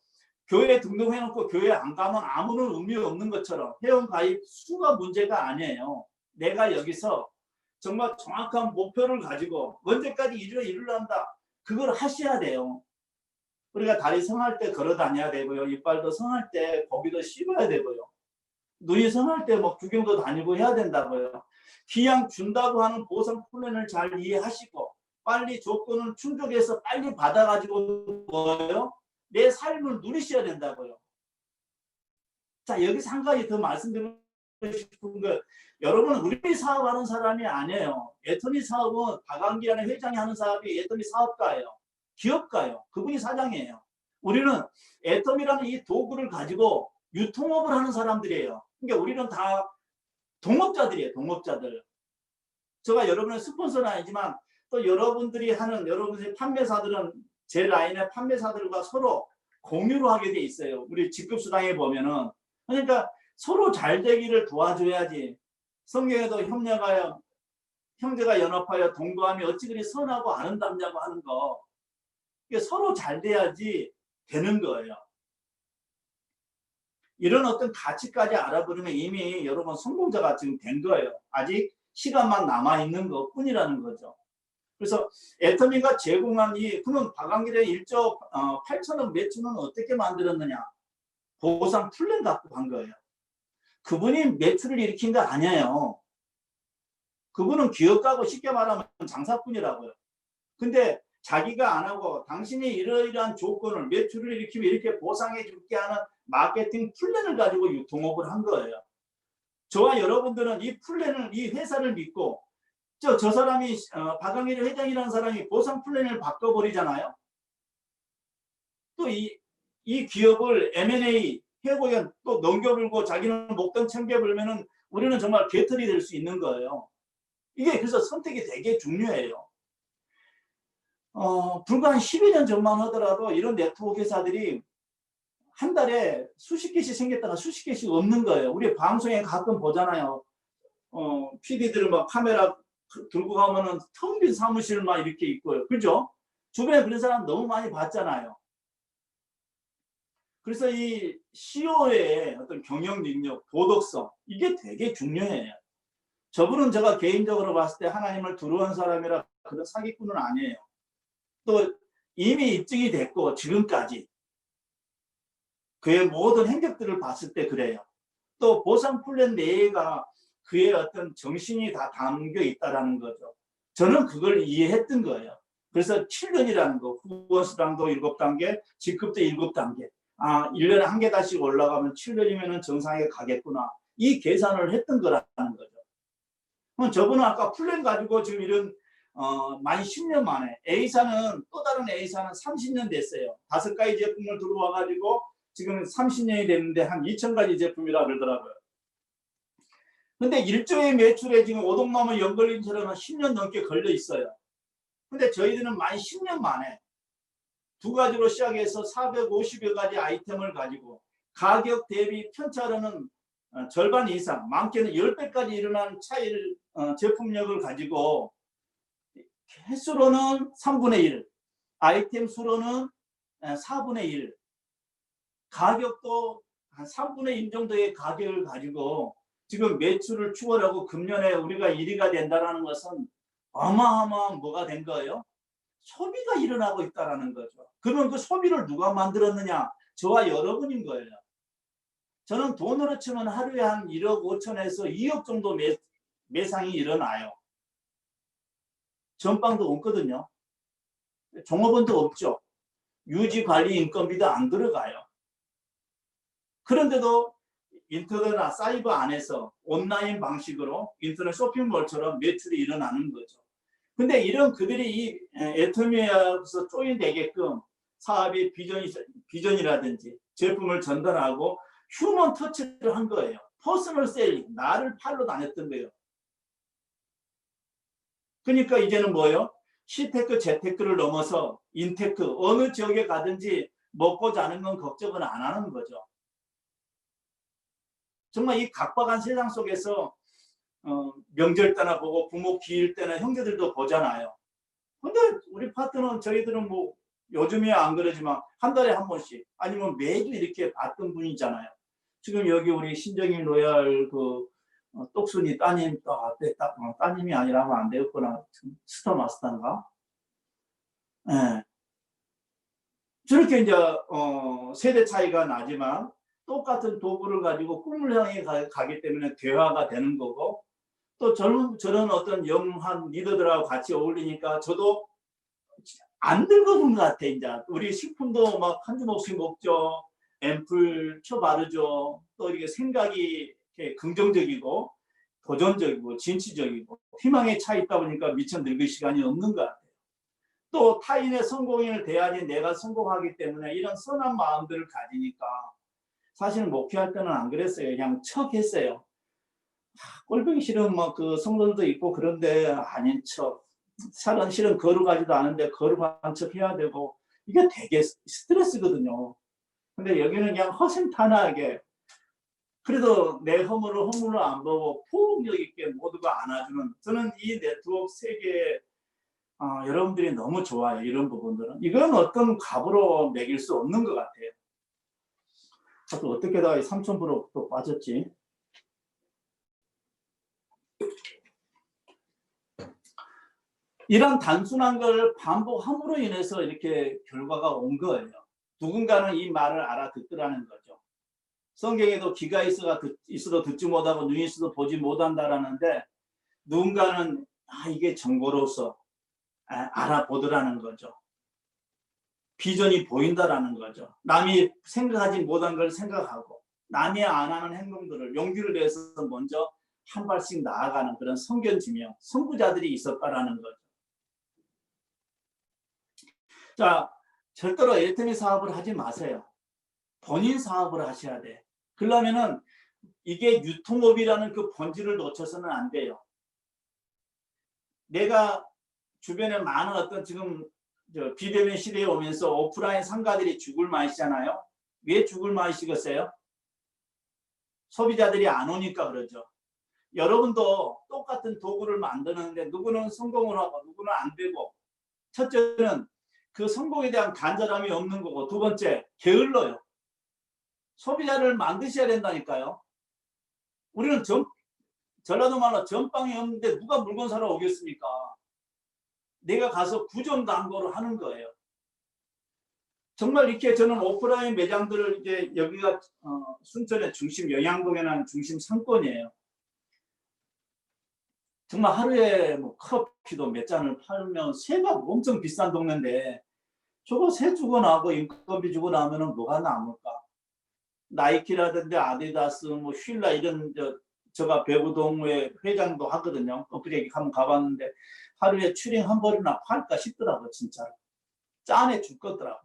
교회 등록해놓고 교회 안 가면 아무런 의미 없는 것처럼 회원 가입 수가 문제가 아니에요. 내가 여기서 정말 정확한 목표를 가지고 언제까지 일을 이루란다. 그걸 하셔야 돼요. 우리가 다리 성할 때 걸어 다녀야 되고요. 이빨도 성할 때 고기도 씹어야 되고요. 눈이 성할 때 뭐 구경도 다니고 해야 된다고요. 기왕 준다고 하는 보상 플랜을 잘 이해하시고 빨리 조건을 충족해서 빨리 받아가지고 뭐요? 내 삶을 누리셔야 된다고요. 자, 여기서 한 가지 더 말씀드리고 싶은 거, 여러분은 우리 사업하는 사람이 아니에요. 애터미 사업은 박완기라는 회장이 하는 사업이 애터미 사업가예요. 기업가예요. 그분이 사장이에요. 우리는 애터미라는 이 도구를 가지고 유통업을 하는 사람들이에요. 그러니까 우리는 다 동업자들이에요. 동업자들. 제가 여러분의 스폰서는 아니지만 또 여러분들이 하는 여러분의 판매사들은 제 라인의 판매사들과 서로 공유를 하게 돼 있어요. 우리 직급수당에 보면은. 그러니까 서로 잘 되기를 도와줘야지. 성경에도 협력하여 형제가 연합하여 동거하며 어찌 그리 선하고 아름답냐고 하는 거. 이게 서로 잘 돼야지 되는 거예요. 이런 어떤 가치까지 알아버리면 이미 여러분 성공자가 지금 된 거예요. 아직 시간만 남아있는 것 뿐이라는 거죠. 그래서 애터미가 제공한 그러면 박완길의 1조 8천억 매출은 어떻게 만들었느냐? 보상 플랜 갖고 간 거예요. 그분이 매출을 일으킨 거 아니에요. 그분은 기업가고 쉽게 말하면 장사꾼이라고요. 근데 자기가 안 하고 당신이 이러이러한 조건을 매출을 일으키면 이렇게 보상해 줄게 하는 마케팅 플랜을 가지고 유통업을 한 거예요. 저와 여러분들은 이 플랜을, 이 회사를 믿고 저 사람이 박완길 회장이라는 사람이 보상 플랜을 바꿔버리잖아요. 또 이 기업을 M&A 해고에 또 넘겨불고 자기는 목돈 챙겨불면은 우리는 정말 개털이 될 수 있는 거예요. 이게 그래서 선택이 되게 중요해요. 불과 한 10여 년 전만 하더라도 이런 네트워크 회사들이 한 달에 수십 개씩 생겼다가 수십 개씩 없는 거예요. 우리 방송에 가끔 보잖아요. PD들은 막 카메라 들고 가면은 텅 빈 사무실 막 이렇게 있고요. 그죠? 주변에 그런 사람 너무 많이 봤잖아요. 그래서 이 CEO의 어떤 경영 능력, 도덕성, 이게 되게 중요해요. 저분은 제가 개인적으로 봤을 때 하나님을 두려워하는 사람이라 그런 사기꾼은 아니에요. 또 이미 입증이 됐고 지금까지 그의 모든 행적들을 봤을 때 그래요. 또 보상 플랜 내가 그의 어떤 정신이 다 담겨 있다는 거죠. 저는 그걸 이해했던 거예요. 그래서 7년이라는 거, 후원수당도 7단계, 직급도 7단계. 1년에 한 개다씩 올라가면 7년이면 정상에 가겠구나. 이 계산을 했던 거라는 거죠. 저분은 아까 플랜 가지고 지금 이런 만 10년 만에 A사는 또 다른 A사는 30년 됐어요. 5가지 제품을 들어와가지고 지금 30년이 됐는데 한 2,000가지 제품이라 그러더라고요. 근데 1조의 매출에 지금 오동나무 연걸림처럼 10년 넘게 걸려 있어요. 근데 저희들은 만 10년 만에 2가지로 시작해서 450여 가지 아이템을 가지고 가격 대비 편차로는 절반 이상, 많게는 10배까지 일어나는 차이를 제품력을 가지고 횟수로는 3분의 1, 아이템 수로는 4분의 1, 가격도 한 3분의 1 정도의 가격을 가지고 지금 매출을 추월하고 금년에 우리가 1위가 된다는 것은 어마어마한 뭐가 된 거예요? 소비가 일어나고 있다는 거죠. 그러면 그 소비를 누가 만들었느냐? 저와 여러분인 거예요. 저는 돈으로 치면 하루에 한 1억 5천에서 2억 정도 매상이 일어나요. 전방도 없거든요. 종업원도 없죠. 유지관리 인건비도 안 들어가요. 그런데도 인터넷이나 사이버 안에서 온라인 방식으로 인터넷 쇼핑몰처럼 매출이 일어나는 거죠. 근데 이런 그들이 이 애터미에서 조인되게끔 사업의 비전이라든지 제품을 전달하고 휴먼 터치를 한 거예요. 퍼스널 셀링, 나를 팔로 다녔던 거예요. 그러니까 이제는 뭐예요? 시테크, 재테크를 넘어서 인테크, 어느 지역에 가든지 먹고 자는 건 걱정은 안 하는 거죠. 정말 이 각박한 세상 속에서 명절 때나 보고 부모 기일 때나 형제들도 보잖아요. 근데 우리 파트너는 저희들은 뭐 요즘이야 안 그러지만 한 달에 한 번씩 아니면 매주 이렇게 봤던 분이잖아요. 지금 여기 우리 신정임 로얄 똑순이 따님 또 앞에 따님이 아니라 하면 안 되겠구나. 스타 마스터인가? 네. 저렇게 이제 세대 차이가 나지만 똑같은 도구를 가지고 꿈을 향해 가기 때문에 대화가 되는 거고 또 저런 어떤 영한 리더들하고 같이 어울리니까 저도 안 늙어본 것 같아. 이제 우리 식품도 막 한 주먹씩 먹죠. 앰플 쳐 바르죠. 또 이렇게 생각이 이렇게 긍정적이고 도전적이고 진취적이고 희망에 차 있다 보니까 미처 늙을 시간이 없는 것 같아요. 또 타인의 성공을 대하니 내가 성공하기 때문에 이런 선한 마음들을 가지니까 사실은 목회할 때는 안 그랬어요. 그냥 척 했어요. 꼴보기 싫은 그 성도들도 있고 그런데 아닌 척. 실은 거룩하지도 않은데 거룩한 척 해야 되고 이게 되게 스트레스거든요. 근데 여기는 그냥 허심탄회하게 그래도 내 허물을 안 보고 포용력 있게 모두가 안아주는 저는 이 네트워크 세계에 여러분들이 너무 좋아요. 이런 부분들은. 이건 어떤 값으로 매길 수 없는 것 같아요. 또 어떻게 다 3,000% 또 빠졌지? 이런 단순한 걸 반복함으로 인해서 이렇게 결과가 온 거예요. 누군가는 이 말을 알아듣더라는 거죠. 성경에도 귀가 있어도 듣지 못하고 눈이 있어도 보지 못한다라는데 누군가는 이게 정보로서 알아보더라는 거죠. 비전이 보인다라는 거죠. 남이 생각하지 못한 걸 생각하고 남이 안 하는 행동들을 용기를 내서 먼저 한 발씩 나아가는 그런 선견지명, 선구자들이 있었다라는 거죠. 자, 절대로 애터미 사업을 하지 마세요. 본인 사업을 하셔야 돼. 그러려면은 이게 유통업이라는 그 본질을 놓쳐서는 안 돼요. 내가 주변에 많은 어떤 지금 비대면 시대에 오면서 오프라인 상가들이 죽을 맛이잖아요. 왜 죽을 맛이겠어요? 소비자들이 안 오니까 그러죠. 여러분도 똑같은 도구를 만드는데 누구는 성공을 하고 누구는 안 되고, 첫째는 그 성공에 대한 간절함이 없는 거고, 두 번째 게을러요. 소비자를 만드셔야 된다니까요. 우리는 전라도 말로 전방이 없는데 누가 물건 사러 오겠습니까? 내가 가서 구정 광고를 하는 거예요. 정말 이렇게 저는 오프라인 매장들을 이제 여기가 순천의 중심 영양동에 난 중심 상권이에요. 정말 하루에 뭐 커피도 몇 잔을 팔면 세가 엄청 비싼 동네인데 저거 세 주고 나고 인건비 주고 나면은 뭐가 남을까? 나이키라든지 아디다스, 뭐 휠라 이런 제가 배구동호회 회장도 하거든요. 엊그제 한번 가봤는데 하루에 추링 한 벌이나 팔까 싶더라고. 진짜로 짠해 죽겠더라고.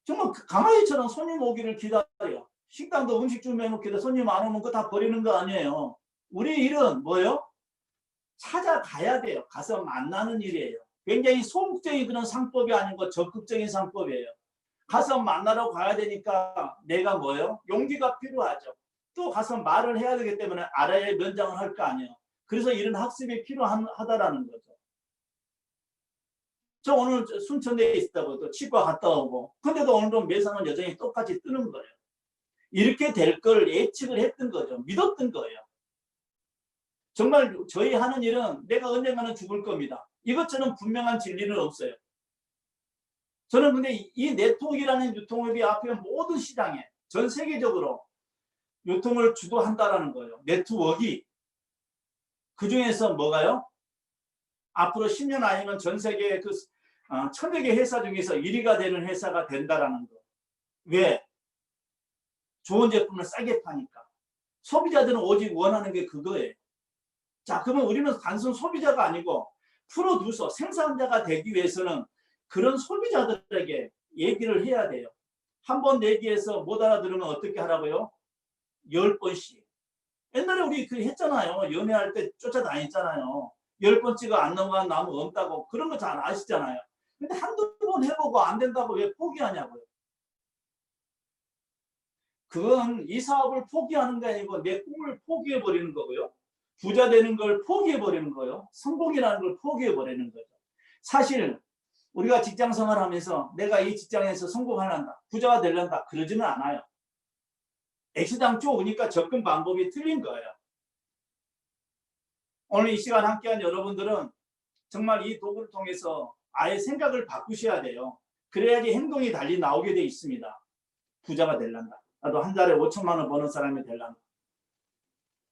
정말 강아지처럼 손님 오기를 기다려. 식당도 음식 준비해놓기도 손님 안 오면 그거 다 버리는 거 아니에요. 우리 일은 뭐예요? 찾아가야 돼요. 가서 만나는 일이에요. 굉장히 소극적인 그런 상법이 아니고 적극적인 상법이에요. 가서 만나러 가야 되니까 내가 뭐예요? 용기가 필요하죠. 또 가서 말을 해야 되기 때문에 알아야 면장을 할 거 아니에요. 그래서 이런 학습이 필요하다라는 거죠. 저 오늘 순천대에 있다고 또 치과 갔다 오고, 근데도 오늘도 매상은 여전히 똑같이 뜨는 거예요. 이렇게 될 걸 예측을 했던 거죠. 믿었던 거예요. 정말 저희 하는 일은 내가 언젠가는 죽을 겁니다. 이것처럼 분명한 진리는 없어요. 저는 근데 이 네트워크라는 유통업이 앞에 모든 시장에 전 세계적으로 유통을 주도한다라는 거예요. 네트워크. 그 중에서 뭐가요? 앞으로 10년 아니면 전 세계 그 1000여 개 회사 중에서 1위가 되는 회사가 된다라는 거. 왜? 좋은 제품을 싸게 파니까. 소비자들은 오직 원하는 게 그거예요. 자, 그러면 우리는 단순 소비자가 아니고 프로듀서, 생산자가 되기 위해서는 그런 소비자들에게 얘기를 해야 돼요. 한 번 얘기해서 못 알아들으면 어떻게 하라고요? 10번씩. 옛날에 우리 그 했잖아요. 연애할 때 쫓아다녔잖아요. 10번째가 안 넘어간 나무 없다고. 그런 거 잘 아시잖아요. 근데 한두 번 해보고 안 된다고 왜 포기하냐고요. 그건 이 사업을 포기하는 게 아니고 내 꿈을 포기해버리는 거고요. 부자 되는 걸 포기해버리는 거예요. 성공이라는 걸 포기해버리는 거죠. 사실 우리가 직장 생활하면서 내가 이 직장에서 성공하란다, 부자가 되란다 그러지는 않아요. X당 쪼으니까 접근 방법이 틀린 거예요. 오늘 이 시간 함께한 여러분들은 정말 이 도구를 통해서 아예 생각을 바꾸셔야 돼요. 그래야지 행동이 달리 나오게 돼 있습니다. 부자가 되란다. 나도 한 달에 5천만 원 버는 사람이 되란다.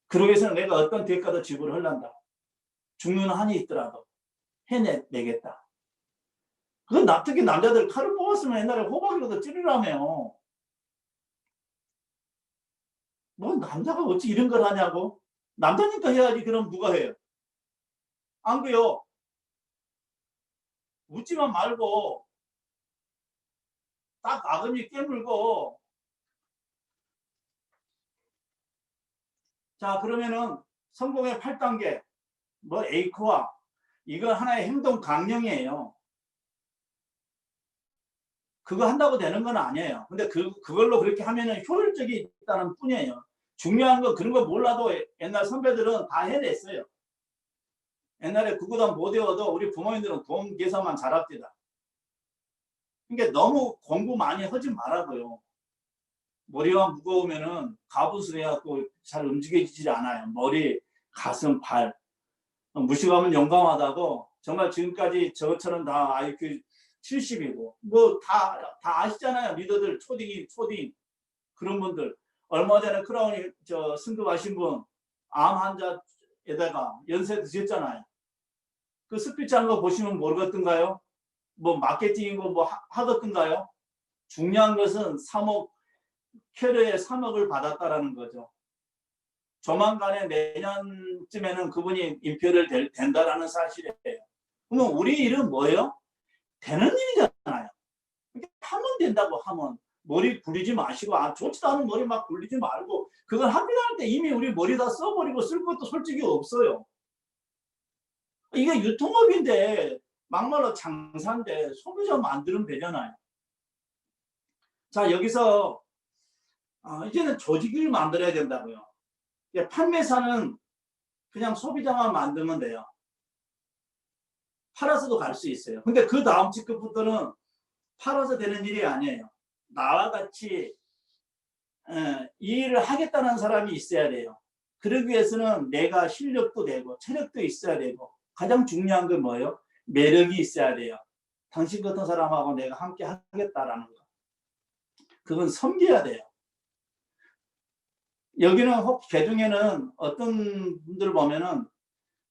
그러기 위해서는 내가 어떤 대가도 지불을 하란다. 죽는 한이 있더라도 해내겠다. 그건 특히 남자들 칼을 뽑았으면 옛날에 호박이라도 찌르라며. 뭐 남자가 어찌 이런 걸 하냐고. 남자니까 해야지. 그럼 누가 해요? 안 그래요? 웃지만 말고 딱 아버지 깨물고. 자, 그러면은 성공의 8단계 뭐 에이코아 이거 하나의 행동 강령이에요. 그거 한다고 되는 건 아니에요. 근데 그걸로 그렇게 하면은 효율적이 있다는 뿐이에요. 중요한 거 그런 거 몰라도 옛날 선배들은 다 해냈어요. 옛날에 구구단 못 외워도 우리 부모님들은 돈 계산만 잘합니다. 그러니까 너무 공부 많이 하지 말라고요. 머리가 무거우면은 가부수해갖고 잘 움직여지지 않아요. 머리, 가슴, 발. 무식하면 용감하다고. 정말 지금까지 저처럼 다 IQ 70이고 뭐 다 아시잖아요. 리더들 초딩 그런 분들. 얼마 전에 크라운이 승급하신 분 암 환자에다가 연세 드셨잖아요. 그 스피치 한 거 보시면 모르겠던가요? 뭐 마케팅이고 뭐 하겠던가요? 중요한 것은 3억 캐리어에 3억을 받았다라는 거죠. 조만간에 내년쯤에는 그분이 인표를 된다라는 사실이에요. 그러면 우리 일은 뭐예요? 되는 일이잖아요. 하면 된다고 하면 머리 굴리지 마시고, 좋지도 않은 머리 막 굴리지 말고, 그걸 합의할 때 이미 우리 머리 다 써버리고 쓸 것도 솔직히 없어요. 이게 유통업인데, 막말로 장사인데, 소비자 만들면 되잖아요. 자, 여기서, 이제는 조직을 만들어야 된다고요. 판매사는 그냥 소비자만 만들면 돼요. 팔아서도 갈 수 있어요. 근데 그 다음 직급부터는 팔아서 되는 일이 아니에요. 나와 같이 이 일을 하겠다는 사람이 있어야 돼요. 그러기 위해서는 내가 실력도 되고 체력도 있어야 되고, 가장 중요한 건 뭐예요? 매력이 있어야 돼요. 당신 같은 사람하고 내가 함께 하겠다라는 거. 그건 섬겨야 돼요. 여기는 혹 개중에는 어떤 분들 보면은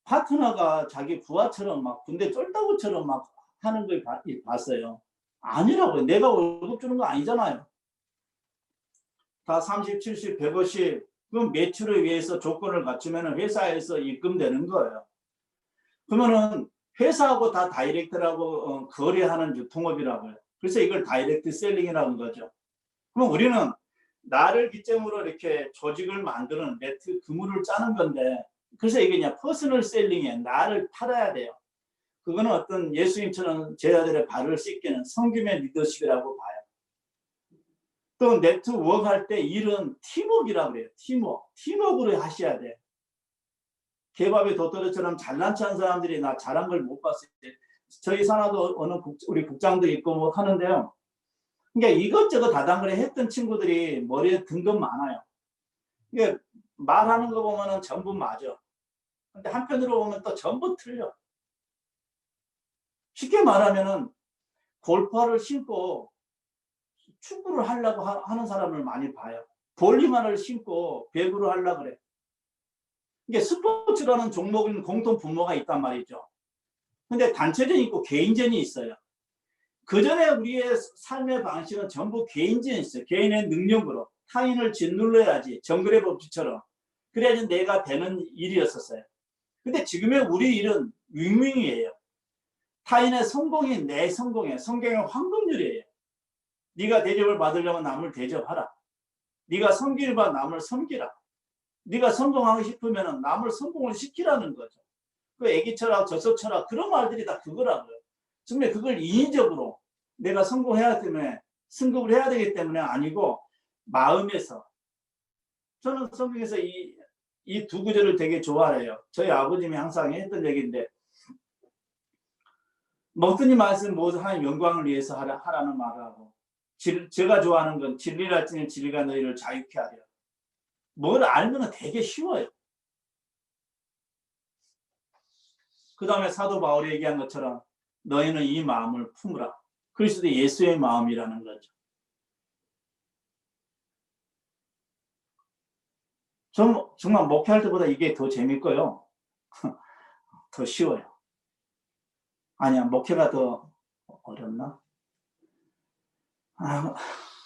파트너가 자기 부하처럼 막 군대 쫄다구처럼 막 하는 걸 봤어요. 아니라고요. 내가 월급 주는 거 아니잖아요. 다 30, 70, 150, 그럼 매출을 위해서 조건을 갖추면 회사에서 입금되는 거예요. 그러면은 회사하고 다 다이렉트라고 거래하는 유통업이라고요. 그래서 이걸 다이렉트 셀링이라는 거죠. 그럼 우리는 나를 기점으로 이렇게 조직을 만드는 네트 그물을 짜는 건데, 그래서 이게 그냥 퍼스널 셀링이에요. 나를 팔아야 돼요. 그거는 어떤 예수님처럼 제자들의 발을 씻기는 성김의 리더십이라고 봐요. 또 네트워크 할 때 일은 팀워크라고 그래요. 팀워크로 하셔야 돼. 개밥의 도토리처럼 잘난 척한 사람들이 나 잘한 걸 못 봤을 때, 저희 산하도 우리 국장도 있고 뭐 하는데요. 그러니까 이것저것 다단거리 했던 친구들이 머리에 든 건 많아요. 이게 말하는 거 보면은 전부 맞아. 근데 한편으로 보면 또 전부 틀려. 쉽게 말하면은 골퍼를 신고 축구를 하려고 하는 사람을 많이 봐요. 볼리만을 신고 배구를 하려고 그래. 이게 스포츠라는 종목은 공통 분모가 있단 말이죠. 근데 단체전이 있고 개인전이 있어요. 그 전에 우리의 삶의 방식은 전부 개인전이 있어요. 개인의 능력으로 타인을 짓눌러야지, 정글의 법칙처럼. 그래야지 내가 되는 일이었었어요. 근데 지금의 우리 일은 윙윙이에요. 타인의 성공이 내 성공이에요. 성공의 황금률이에요. 네가 대접을 받으려면 남을 대접하라. 네가 섬기를 받아 남을 섬기라. 네가 성공하고 싶으면 남을 성공을 시키라는 거죠. 그 애기 쳐라, 젖소 쳐라, 그런 말들이 다 그거라고요. 정말 그걸 인위적으로 내가 성공해야 때문에 승급을 해야 되기 때문에 아니고, 마음에서. 저는 성경에서 이 두 구절을 되게 좋아해요. 저희 아버님이 항상 했던 얘기인데, 먹더니 말씀 모두 하나님 영광을 위해서 하라는 말을 하고, 제가 좋아하는 건 진리를 알지니 진리가 너희를 자유케 하려. 뭘 알면 되게 쉬워요. 그 다음에 사도 바울이 얘기한 것처럼 너희는 이 마음을 품으라. 그리스도 예수의 마음이라는 거죠. 정말 목회할 때보다 이게 더 재밌고요. 더 쉬워요. 아니야, 목회가 더 어렵나?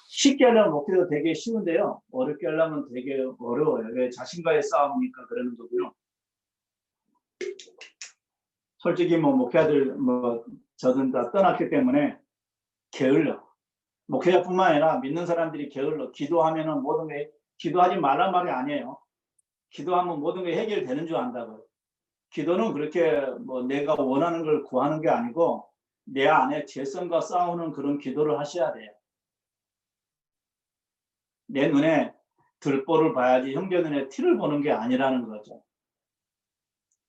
쉽게 하려면 목회도 되게 쉬운데요. 어렵게 하려면 되게 어려워요. 왜? 자신과의 싸움이니까 그러는 거고요. 솔직히 뭐 목회자들 저는 다 떠났기 때문에 게을러. 목회자뿐만 아니라 믿는 사람들이 게을러. 기도하면은 모든 게, 기도하지 말란 말이 아니에요. 기도하면 모든 게 해결되는 줄 안다고요. 기도는 그렇게 내가 원하는 걸 구하는 게 아니고 내 안에 죄성과 싸우는 그런 기도를 하셔야 돼요. 내 눈에 들보를 봐야지 형제 눈에 티를 보는 게 아니라는 거죠.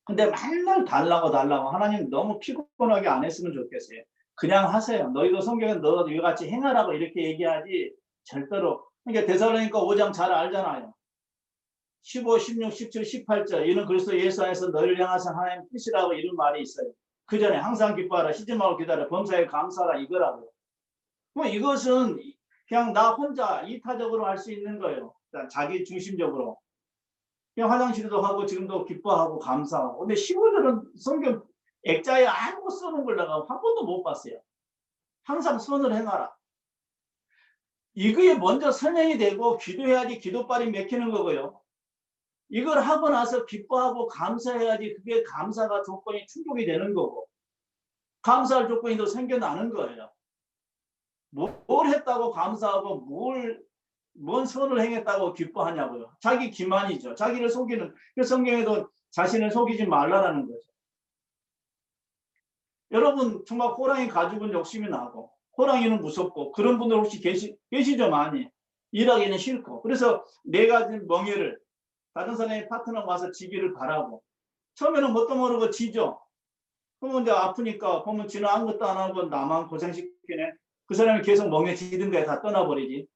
근데 맨날 달라고 하나님 너무 피곤하게 안 했으면 좋겠어요. 그냥 하세요. 너희도 성경에 너희도 이같이 행하라고 이렇게 얘기하지 절대로. 그러니까 데살로니가 5장 잘 알잖아요. 15, 16, 17, 18절 이는 그리스도 예수 안에서 너희를 향하신 하나님 뜻이라고 이런 말이 있어요. 그 전에 항상 기뻐하라, 쉬지 말고 기다려, 범사에 감사하라 이거라고요. 그럼 이것은 그냥 나 혼자 이타적으로 할 수 있는 거예요. 자기 중심적으로. 그냥 화장실도 하고 지금도 기뻐하고 감사하고. 근데 15절은 성경 액자에 아무것도 써놓은 걸 내가 한 번도 못 봤어요. 항상 선을 행하라. 이거에 먼저 설명이 되고 기도해야지 기도빨이 맥히는 거고요. 이걸 하고 나서 기뻐하고 감사해야지 그게 감사가 조건이 충족이 되는 거고, 감사할 조건이 더 생겨나는 거예요. 뭘 했다고 감사하고 뭔 선을 행했다고 기뻐하냐고요. 자기 기만이죠. 자기를 속이는. 그 성경에도 자신을 속이지 말라라는 거죠. 여러분 정말 호랑이 가죽은 욕심이 나고 호랑이는 무섭고 그런 분들 혹시 계시죠? 많이. 일하기는 싫고. 그래서 내가 가진 멍에를 다른 사람의 파트너가 와서 지기를 바라고 처음에는 뭣도 모르고 지죠. 그러면 이제 아프니까 보면 지는 아무것도 안 하고 나만 고생시키네. 그 사람이 계속 멍에 지든 거에 다 떠나버리지.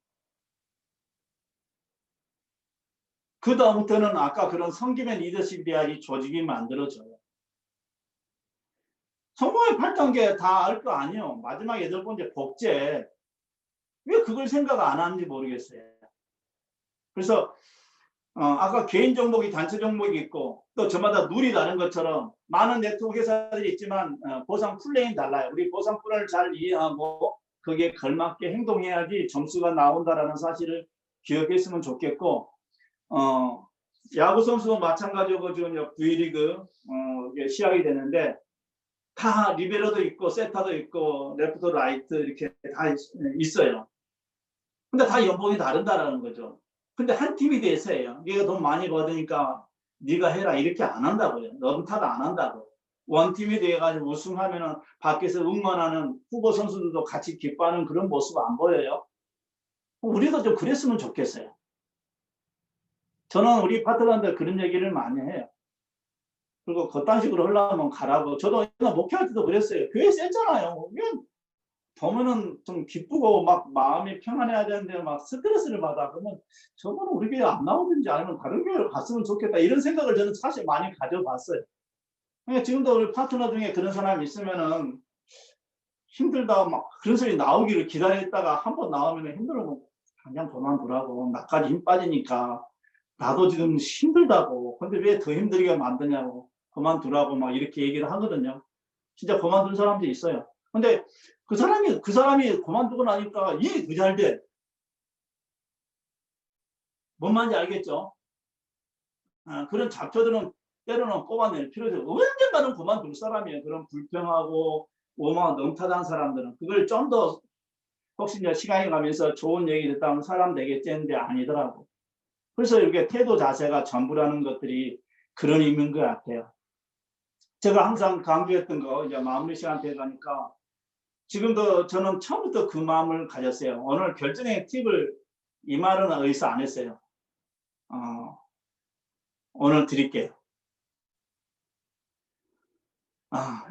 그 다음부터는 아까 그런 섬김의 리더십이 이 조직이 만들어져요. 성공의 8단계 다 알 거 아니에요. 마지막 8번째 복제. 왜 그걸 생각 안 하는지 모르겠어요. 그래서 아까 개인 종목이 단체 종목이 있고 또 저마다 룰이 다른 것처럼 많은 네트워크 회사들이 있지만 보상 플레이는 달라요. 우리 보상 플레이를 잘 이해하고 거기에 걸맞게 행동해야지 점수가 나온다라는 사실을 기억했으면 좋겠고 야구 선수도 마찬가지고 지금 V리그 시작이 되는데 다 리베로도 있고 세타도 있고 레프트 라이트 이렇게 다 있어요. 근데 다 연봉이 다른다라는 거죠. 근데 한 팀이 돼서예요. 네가 돈 많이 받으니까 네가 해라 이렇게 안 한다고요. 넌 탓 안 한다고. 원팀이 돼가지고 우승하면은 밖에서 응원하는 후보 선수들도 같이 기뻐하는 그런 모습 안 보여요. 우리도 좀 그랬으면 좋겠어요. 저는 우리 파트너들 그런 얘기를 많이 해요. 그리고 그딴 식으로 하려면 가라고. 저도 목회할 때도 그랬어요. 교회 셌잖아요. 보면은 좀 기쁘고 막 마음이 평안해야 되는데 막 스트레스를 받아. 그러면 저거는 우리 교회 안 나오든지 아니면 다른 교회로 갔으면 좋겠다. 이런 생각을 저는 사실 많이 가져봤어요. 그러니까 지금도 우리 파트너 중에 그런 사람이 있으면은 힘들다 막 그런 소리 나오기를 기다렸다가 한번 나오면 힘들면 그냥 그만두라고. 나까지 힘 빠지니까 나도 지금 힘들다고. 근데 왜 더 힘들게 만드냐고. 그만두라고 막 이렇게 얘기를 하거든요. 진짜 그만둔 사람도 있어요. 근데 그 사람이 그만두고 나니까 일이 더 잘 돼. 뭔 말인지 알겠죠? 그런 잡초들은 때로는 뽑아낼 필요도 없고 언젠가는 그만둘 사람이에요. 그런 불평하고 오만 넘타단 사람들은 그걸 좀 더 혹시 이제 시간이 가면서 좋은 얘기 듣다면 사람 되겠지 했는데 아니더라고. 그래서 이렇게 태도 자세가 전부라는 것들이 그런 의미인 것 같아요. 제가 항상 강조했던 거 이제 마무리 시간 돼 가니까 지금도 저는 처음부터 그 마음을 가졌어요. 오늘 결정의 팁을 이 말은 어디서 안 했어요. 오늘 드릴게요.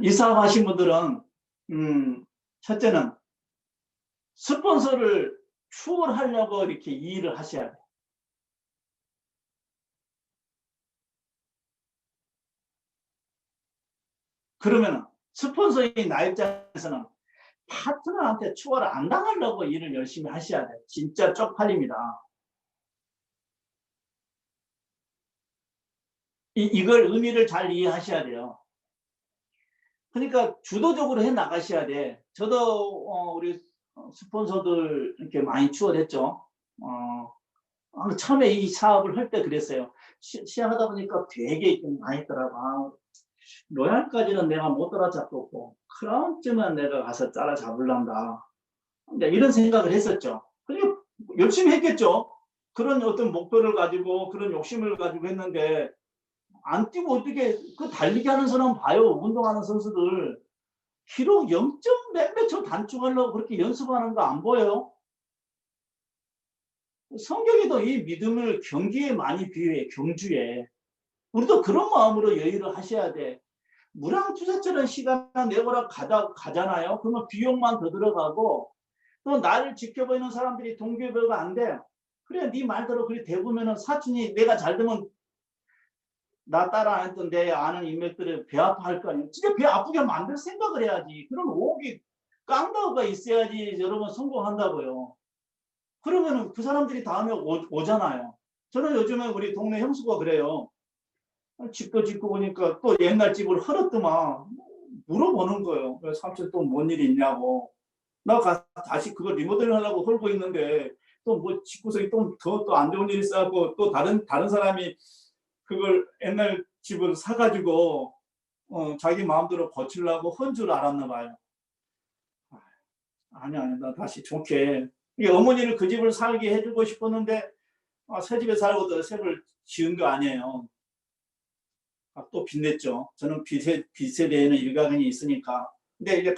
이 사업하신 분들은 첫째는 스폰서를 추월하려고 이렇게 이 일을 하셔야 돼요. 그러면 스폰서인 나 입장에서는 파트너한테 추월 안 당하려고 일을 열심히 하셔야 돼요. 진짜 쪽팔립니다. 이걸 의미를 잘 이해하셔야 돼요. 그러니까 주도적으로 해 나가셔야 돼. 저도 우리 스폰서들 이렇게 많이 추월했죠. 처음에 이 사업을 할 때 그랬어요. 시작하다 보니까 되게 많이 있더라고. 로얄까지는 내가 못 따라잡고 크라운쯤은 내가 가서 따라잡을란다. 이런 생각을 했었죠. 그리고 열심히 했겠죠. 그런 어떤 목표를 가지고 그런 욕심을 가지고 했는데 안 뛰고 어떻게 그 달리기 하는 사람 봐요. 운동하는 선수들 키로 0. 몇몇 초 단축하려고 그렇게 연습하는 거 안 보여요? 성경에도 이 믿음을 경기에 많이 비유해. 경주에. 우리도 그런 마음으로 여유를 하셔야 돼. 무량투자처럼 시간 내보라 가잖아요. 그러면 비용만 더 들어가고 또 나를 지켜보는 사람들이 동기부여가 안 돼. 그래 네 말대로 그렇게 되보면은 사촌이 내가 잘 되면 나 따라 안 했던 내 아는 인맥들이 배 아파할 거 아니에요. 진짜 배 아프게 만들 생각을 해야지. 그런 오기 깡다우가 있어야지 여러분 성공한다고요. 그러면은 그 사람들이 다음에 오잖아요. 저는 요즘에 우리 동네 형수가 그래요. 집도 짓고 보니까 또 옛날 집을 헐었더만 물어보는 거예요. 삼촌 또 뭔 일이 있냐고. 나 다시 그걸 리모델링 하려고 헐고 있는데 또 뭐 집구석이 또 안 좋은 일이 있어갖고 또 다른 사람이 그걸 옛날 집을 사가지고 자기 마음대로 고치려고 헌 줄 알았나 봐요. 아니야, 나 다시 좋게. 이게 어머니를 그 집을 살게 해주고 싶었는데 새 집에 살고도 새를 지은 거 아니에요. 또 빚냈죠. 저는 빚에 대해는 일가견이 있으니까. 근데 이제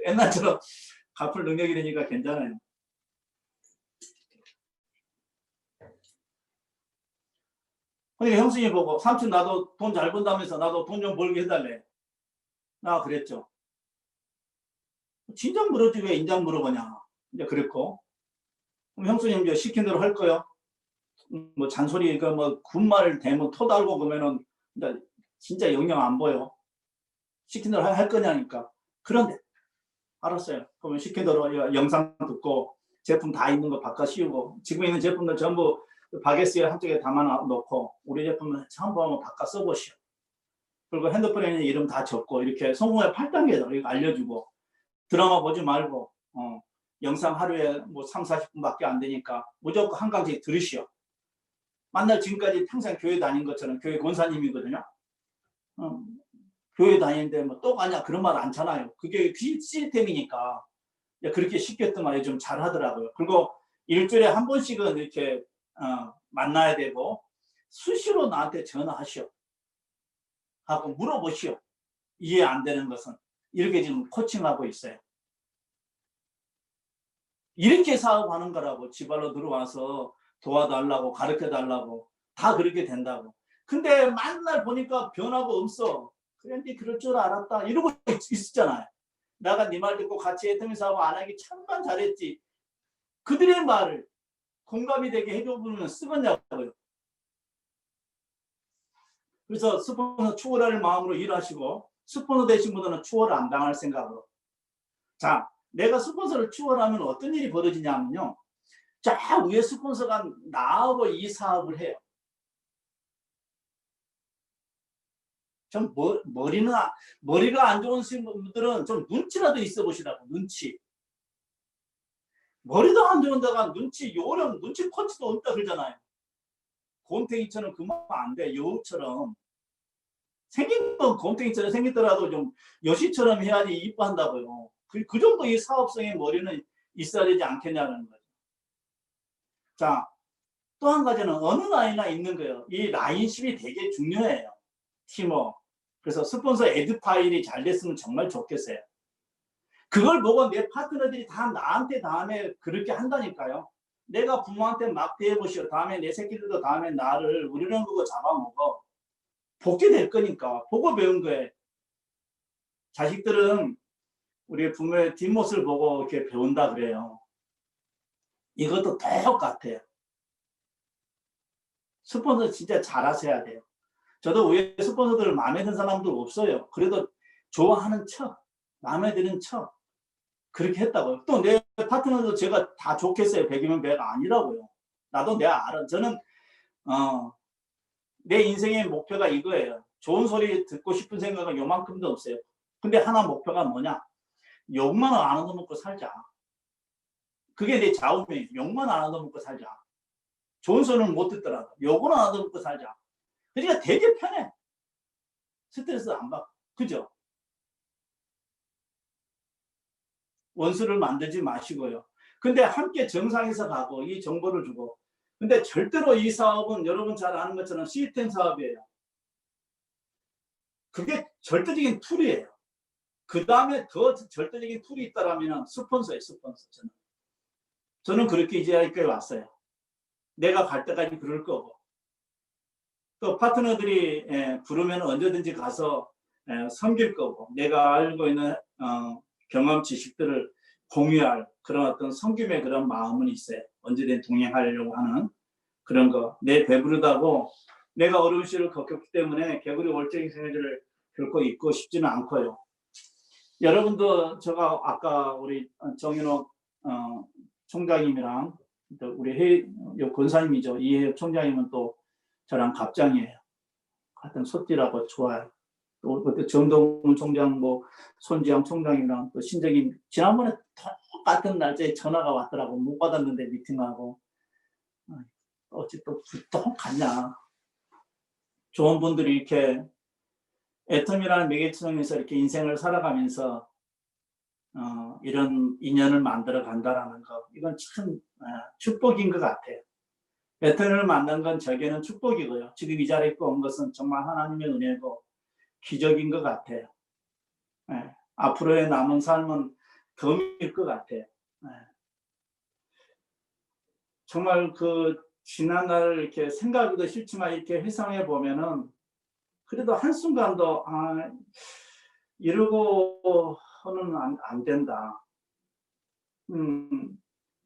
옛날처럼 갚을 능력이 되니까 괜찮아요. 그러니까 형수님 보고 삼촌 나도 돈 잘 번다면서 나도 돈 좀 벌게 해달래. 나 그랬죠. 진작 물었지 왜 인장 물어보냐. 이제 그랬고. 그럼 형수님 이제 시킨 대로 할 거요. 뭐 잔소리 뭐 군말 대면 토 달고 그러면은 진짜 영영 안 보여. 시킨 대로 할 거냐니까. 그런데 알았어요. 그러면 시킨 대로 영상 듣고 제품 다 있는 거 바꿔 씌우고 지금 있는 제품들 전부 바게스에 한쪽에 담아 놓고 우리 제품은 전부 한번 바꿔 써보시오. 그리고 핸드폰에 있는 이름 다 적고 이렇게 성공의 8단계를 알려주고 드라마 보지 말고 영상 하루에 뭐 3, 40분밖에 안 되니까 무조건 한 강씩 들으시오. 만날 지금까지 평생 교회 다닌 것처럼 교회 권사님이거든요. 교회 다니는데 뭐 또 가냐 그런 말 않잖아요. 그게 시스템이니까 그렇게 시켰더만 요즘 잘하더라고요. 그리고 일주일에 한 번씩은 이렇게 만나야 되고 수시로 나한테 전화하시오. 하고 물어보시오. 이해 안 되는 것은. 이렇게 지금 코칭하고 있어요. 이렇게 사업하는 거라고. 지발로 들어와서 도와달라고 가르쳐달라고 다 그렇게 된다고. 근데 맨날 보니까 변화가 없어. 그런데 그럴 줄 알았다 이러고 있었잖아요. 내가 네 말 듣고 같이 애터미 사업 안 하기 참만 잘했지. 그들의 말을 공감이 되게 해줘보면 쓰겠냐고요. 그래서 스폰서 추월할 마음으로 일하시고 스폰서 되신 분들은 추월을 안 당할 생각으로. 자, 내가 스폰서를 추월하면 어떤 일이 벌어지냐면요. 자, 위에 스폰서가 나하고 이 사업을 해요. 좀 머리가 안 좋은 분들은 좀 눈치라도 있어 보시라고. 눈치. 머리도 안 좋은 데가 요령 눈치 코치도 없다 그러잖아요. 곰탱이처럼 그만 안 돼. 여우처럼 생긴 건 곰탱이처럼 생겼더라도 좀 여시처럼 해야지 이뻐한다고요. 그 정도 이 사업성의 머리는 있어야 되지 않겠냐는 거죠. 자, 또 한 가지는 어느 나이나 있는 거예요. 이 라인십이 되게 중요해요. 팀워크. 그래서 스폰서 에드 파일이 잘 됐으면 정말 좋겠어요. 그걸 보고 내 파트너들이 다 나한테 다음에 그렇게 한다니까요. 내가 부모한테 막 대해보시오. 다음에 내 새끼들도 다음에 나를 우리는 그거 잡아먹어. 복게 될 거니까. 보고 배운 거예요. 자식들은 우리 부모의 뒷모습을 보고 이렇게 배운다 그래요. 이것도 똑같아요. 스폰서 진짜 잘하셔야 돼요. 저도 위에 스폰서들 마음에 드는 사람들 없어요. 그래도 좋아하는 척, 마음에 드는 척 그렇게 했다고요. 또 내 파트너도 제가 다 좋겠어요. 100이면 100 아니라고요. 나도 내가 알아. 저는 내 인생의 목표가 이거예요. 좋은 소리 듣고 싶은 생각은 요만큼도 없어요. 근데 하나 목표가 뭐냐? 욕만 안 얻어먹고 살자. 그게 내 좌우명이에요. 욕만 안 얻어먹고 살자. 좋은 소리는 못 듣더라도 욕은 안 얻어먹고 살자. 그러니까 되게 편해. 스트레스 안 받고. 그죠? 원수를 만들지 마시고요. 근데 함께 정상에서 가고 이 정보를 주고. 근데 절대로 이 사업은 여러분 잘 아는 것처럼 시스템 사업이에요. 그게 절대적인 툴이에요. 그 다음에 더 절대적인 툴이 있다라면 스폰서예요. 스폰서. 저는 그렇게 이제 여기까지 왔어요. 내가 갈 때까지 그럴 거고. 또 파트너들이 부르면 언제든지 가서 섬길 거고. 내가 알고 있는 경험 지식들을 공유할 그런 어떤 섬김의 그런 마음은 있어요. 언제든 동행하려고 하는 그런 거. 내 배부르다고 내가 어려운 시를 겪었기 때문에 개구리 월적인 생애를 결코 잊고 싶지는 않고요. 여러분도 제가 아까 우리 정인옥 총장님이랑 우리 권사님이죠. 이해 총장님은 또 저랑 갑장이에요. 같은 소띠라고 좋아요. 또 그때 정동훈 총장, 뭐 손지영 총장이랑 또 신정임 지난번에 똑같은 날짜에 전화가 왔더라고. 못 받았는데 미팅하고 어찌 또 똑같냐. 좋은 분들이 이렇게 애텀이라는 매개체에서 이렇게 인생을 살아가면서 이런 인연을 만들어 간다라는 거, 이건 참 축복인 것 같아요. 베테랑을 만난 건 저에게는 축복이고요. 지금 이 자리에 온 것은 정말 하나님의 은혜고 기적인 것 같아요. 앞으로의 남은 삶은 금일 것 같아요. 정말 그 지난 날을 이렇게 생각하기도 싫지만 이렇게 회상해 보면은 그래도 한순간도 이러고는 안 된다.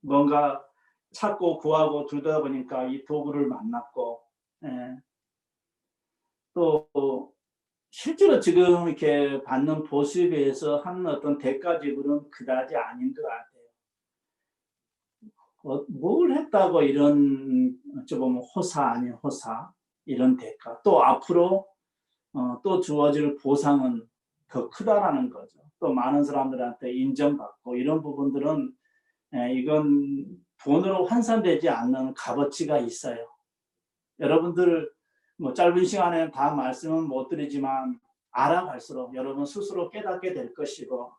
뭔가 찾고 구하고 들다 보니까 이 도구를 만났고, 또 실제로 지금 이렇게 받는 보수에 비해서 하는 어떤 대가 지불은 그다지 아닌 것 같아요. 뭘 했다고 이런 어찌 보면 호사 아닌 호사, 이런 대가, 또 앞으로 또 주어질 보상은 더 크다라는 거죠. 또 많은 사람들한테 인정받고 이런 부분들은 이건 돈으로 환산되지 않는 값어치가 있어요. 여러분들 뭐 짧은 시간에 다 말씀은 못 드리지만 알아갈수록 여러분 스스로 깨닫게 될 것이고,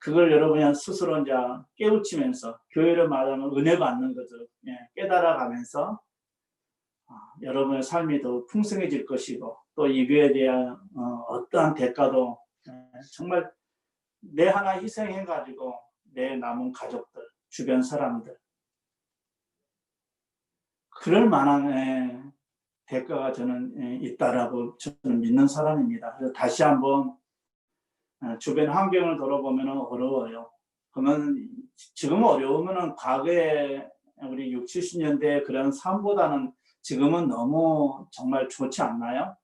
그걸 여러분이 스스로 이제 깨우치면서 교회를 말하면 은혜 받는 거죠. 깨달아가면서 여러분의 삶이 더 풍성해질 것이고, 또 이 교회에 대한 어떠한 대가도 정말 내 하나 희생해가지고 내 남은 가족들, 주변 사람들, 그럴 만한 대가가 저는 있다라고 저는 믿는 사람입니다. 그래서 다시 한번 주변 환경을 돌아보면 어려워요. 그러면 지금 어려우면 과거에 우리 6, 70년대 그런 삶보다는 지금은 너무 정말 좋지 않나요?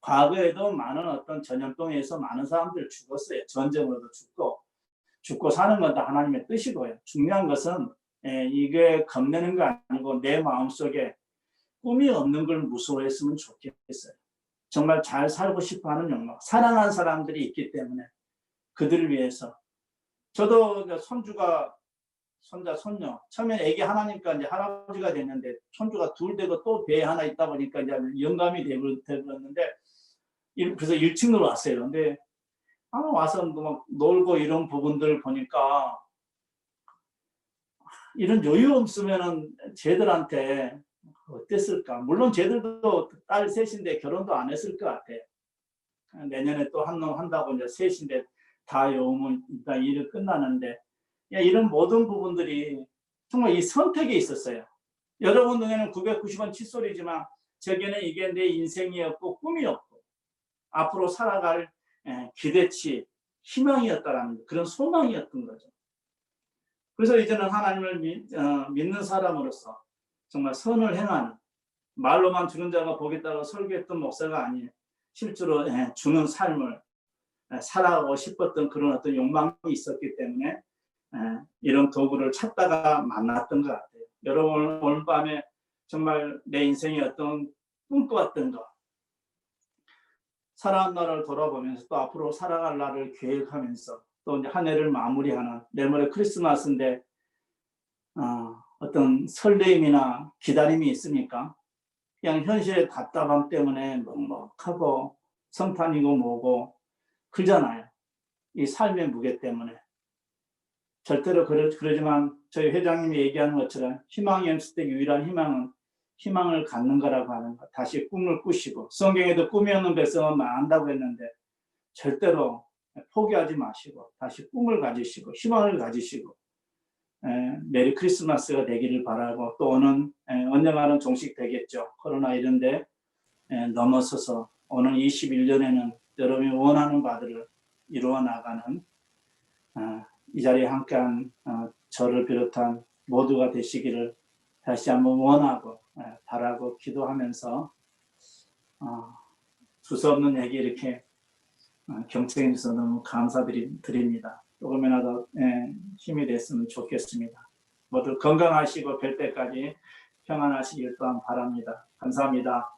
과거에도 많은 어떤 전염병에서 많은 사람들 죽었어요. 전쟁으로도 죽고 사는 건 다 하나님의 뜻이고요. 중요한 것은 이게 겁내는 거 아니고 내 마음속에 꿈이 없는 걸 무서워했으면 좋겠어요. 정말 잘 살고 싶어하는 욕망, 사랑하는 사람들이 있기 때문에 그들을 위해서. 저도 손주가, 손자, 손녀, 처음에 애기 하나니까 이제 할아버지가 됐는데 손주가 둘 되고 또 배에 하나 있다 보니까 이제 영감이 되버렸는데, 그래서 1층으로 왔어요. 근데 와서 막 놀고 이런 부분들 보니까 이런 여유 없으면은 쟤들한테 어땠을까? 물론 쟤들도 딸 셋인데 결혼도 안 했을 것 같아. 내년에 또 한 놈 한다고 이제 셋인데 다 여우면 일단 일이 끝나는데, 이런 모든 부분들이 정말 이 선택에 있었어요. 여러분 눈에는 990원 칫솔이지만 저에게는 이게 내 인생이었고 꿈이었고 앞으로 살아갈 기대치, 희망이었다라는 그런 소망이었던 거죠. 그래서 이제는 하나님을 믿는 사람으로서 정말 선을 행하는, 말로만 주는 자가 복이 있다고 설교했던 목사가 아닌 실제로 주는 삶을 살아가고 싶었던 그런 어떤 욕망이 있었기 때문에 이런 도구를 찾다가 만났던 것 같아요. 여러분 오늘 밤에 정말 내 인생의 어떤 꿈꿔왔던 것, 살아온 날을 돌아보면서 또 앞으로 살아갈 날을 계획하면서 또 이제 한 해를 마무리하는, 내일모레 크리스마스인데 어떤 설레임이나 기다림이 있습니까? 그냥 현실의 답답함 때문에 먹먹하고 성탄이고 뭐고 그러잖아요. 이 삶의 무게 때문에. 절대로 그러지만 저희 회장님이 얘기하는 것처럼 희망이 없을 때 유일한 희망은 희망을 갖는 거라고 하는 것. 다시 꿈을 꾸시고, 성경에도 꿈이 없는 백성은 망한다고 했는데 절대로 포기하지 마시고 다시 꿈을 가지시고 희망을 가지시고 메리 크리스마스가 되기를 바라고, 또 오는 언젠가는 종식되겠죠. 코로나 이런데 넘어서서 오는 21년에는 여러분이 원하는 바들을 이루어 나가는 이 자리에 함께한 저를 비롯한 모두가 되시기를 다시 한번 원하고 바라고 기도하면서 두서없는 얘기 이렇게 경청해 주셔서 너무 감사드립니다. 조금이라도 힘이 됐으면 좋겠습니다. 모두 건강하시고 뵐 때까지 평안하시길 또한 바랍니다. 감사합니다.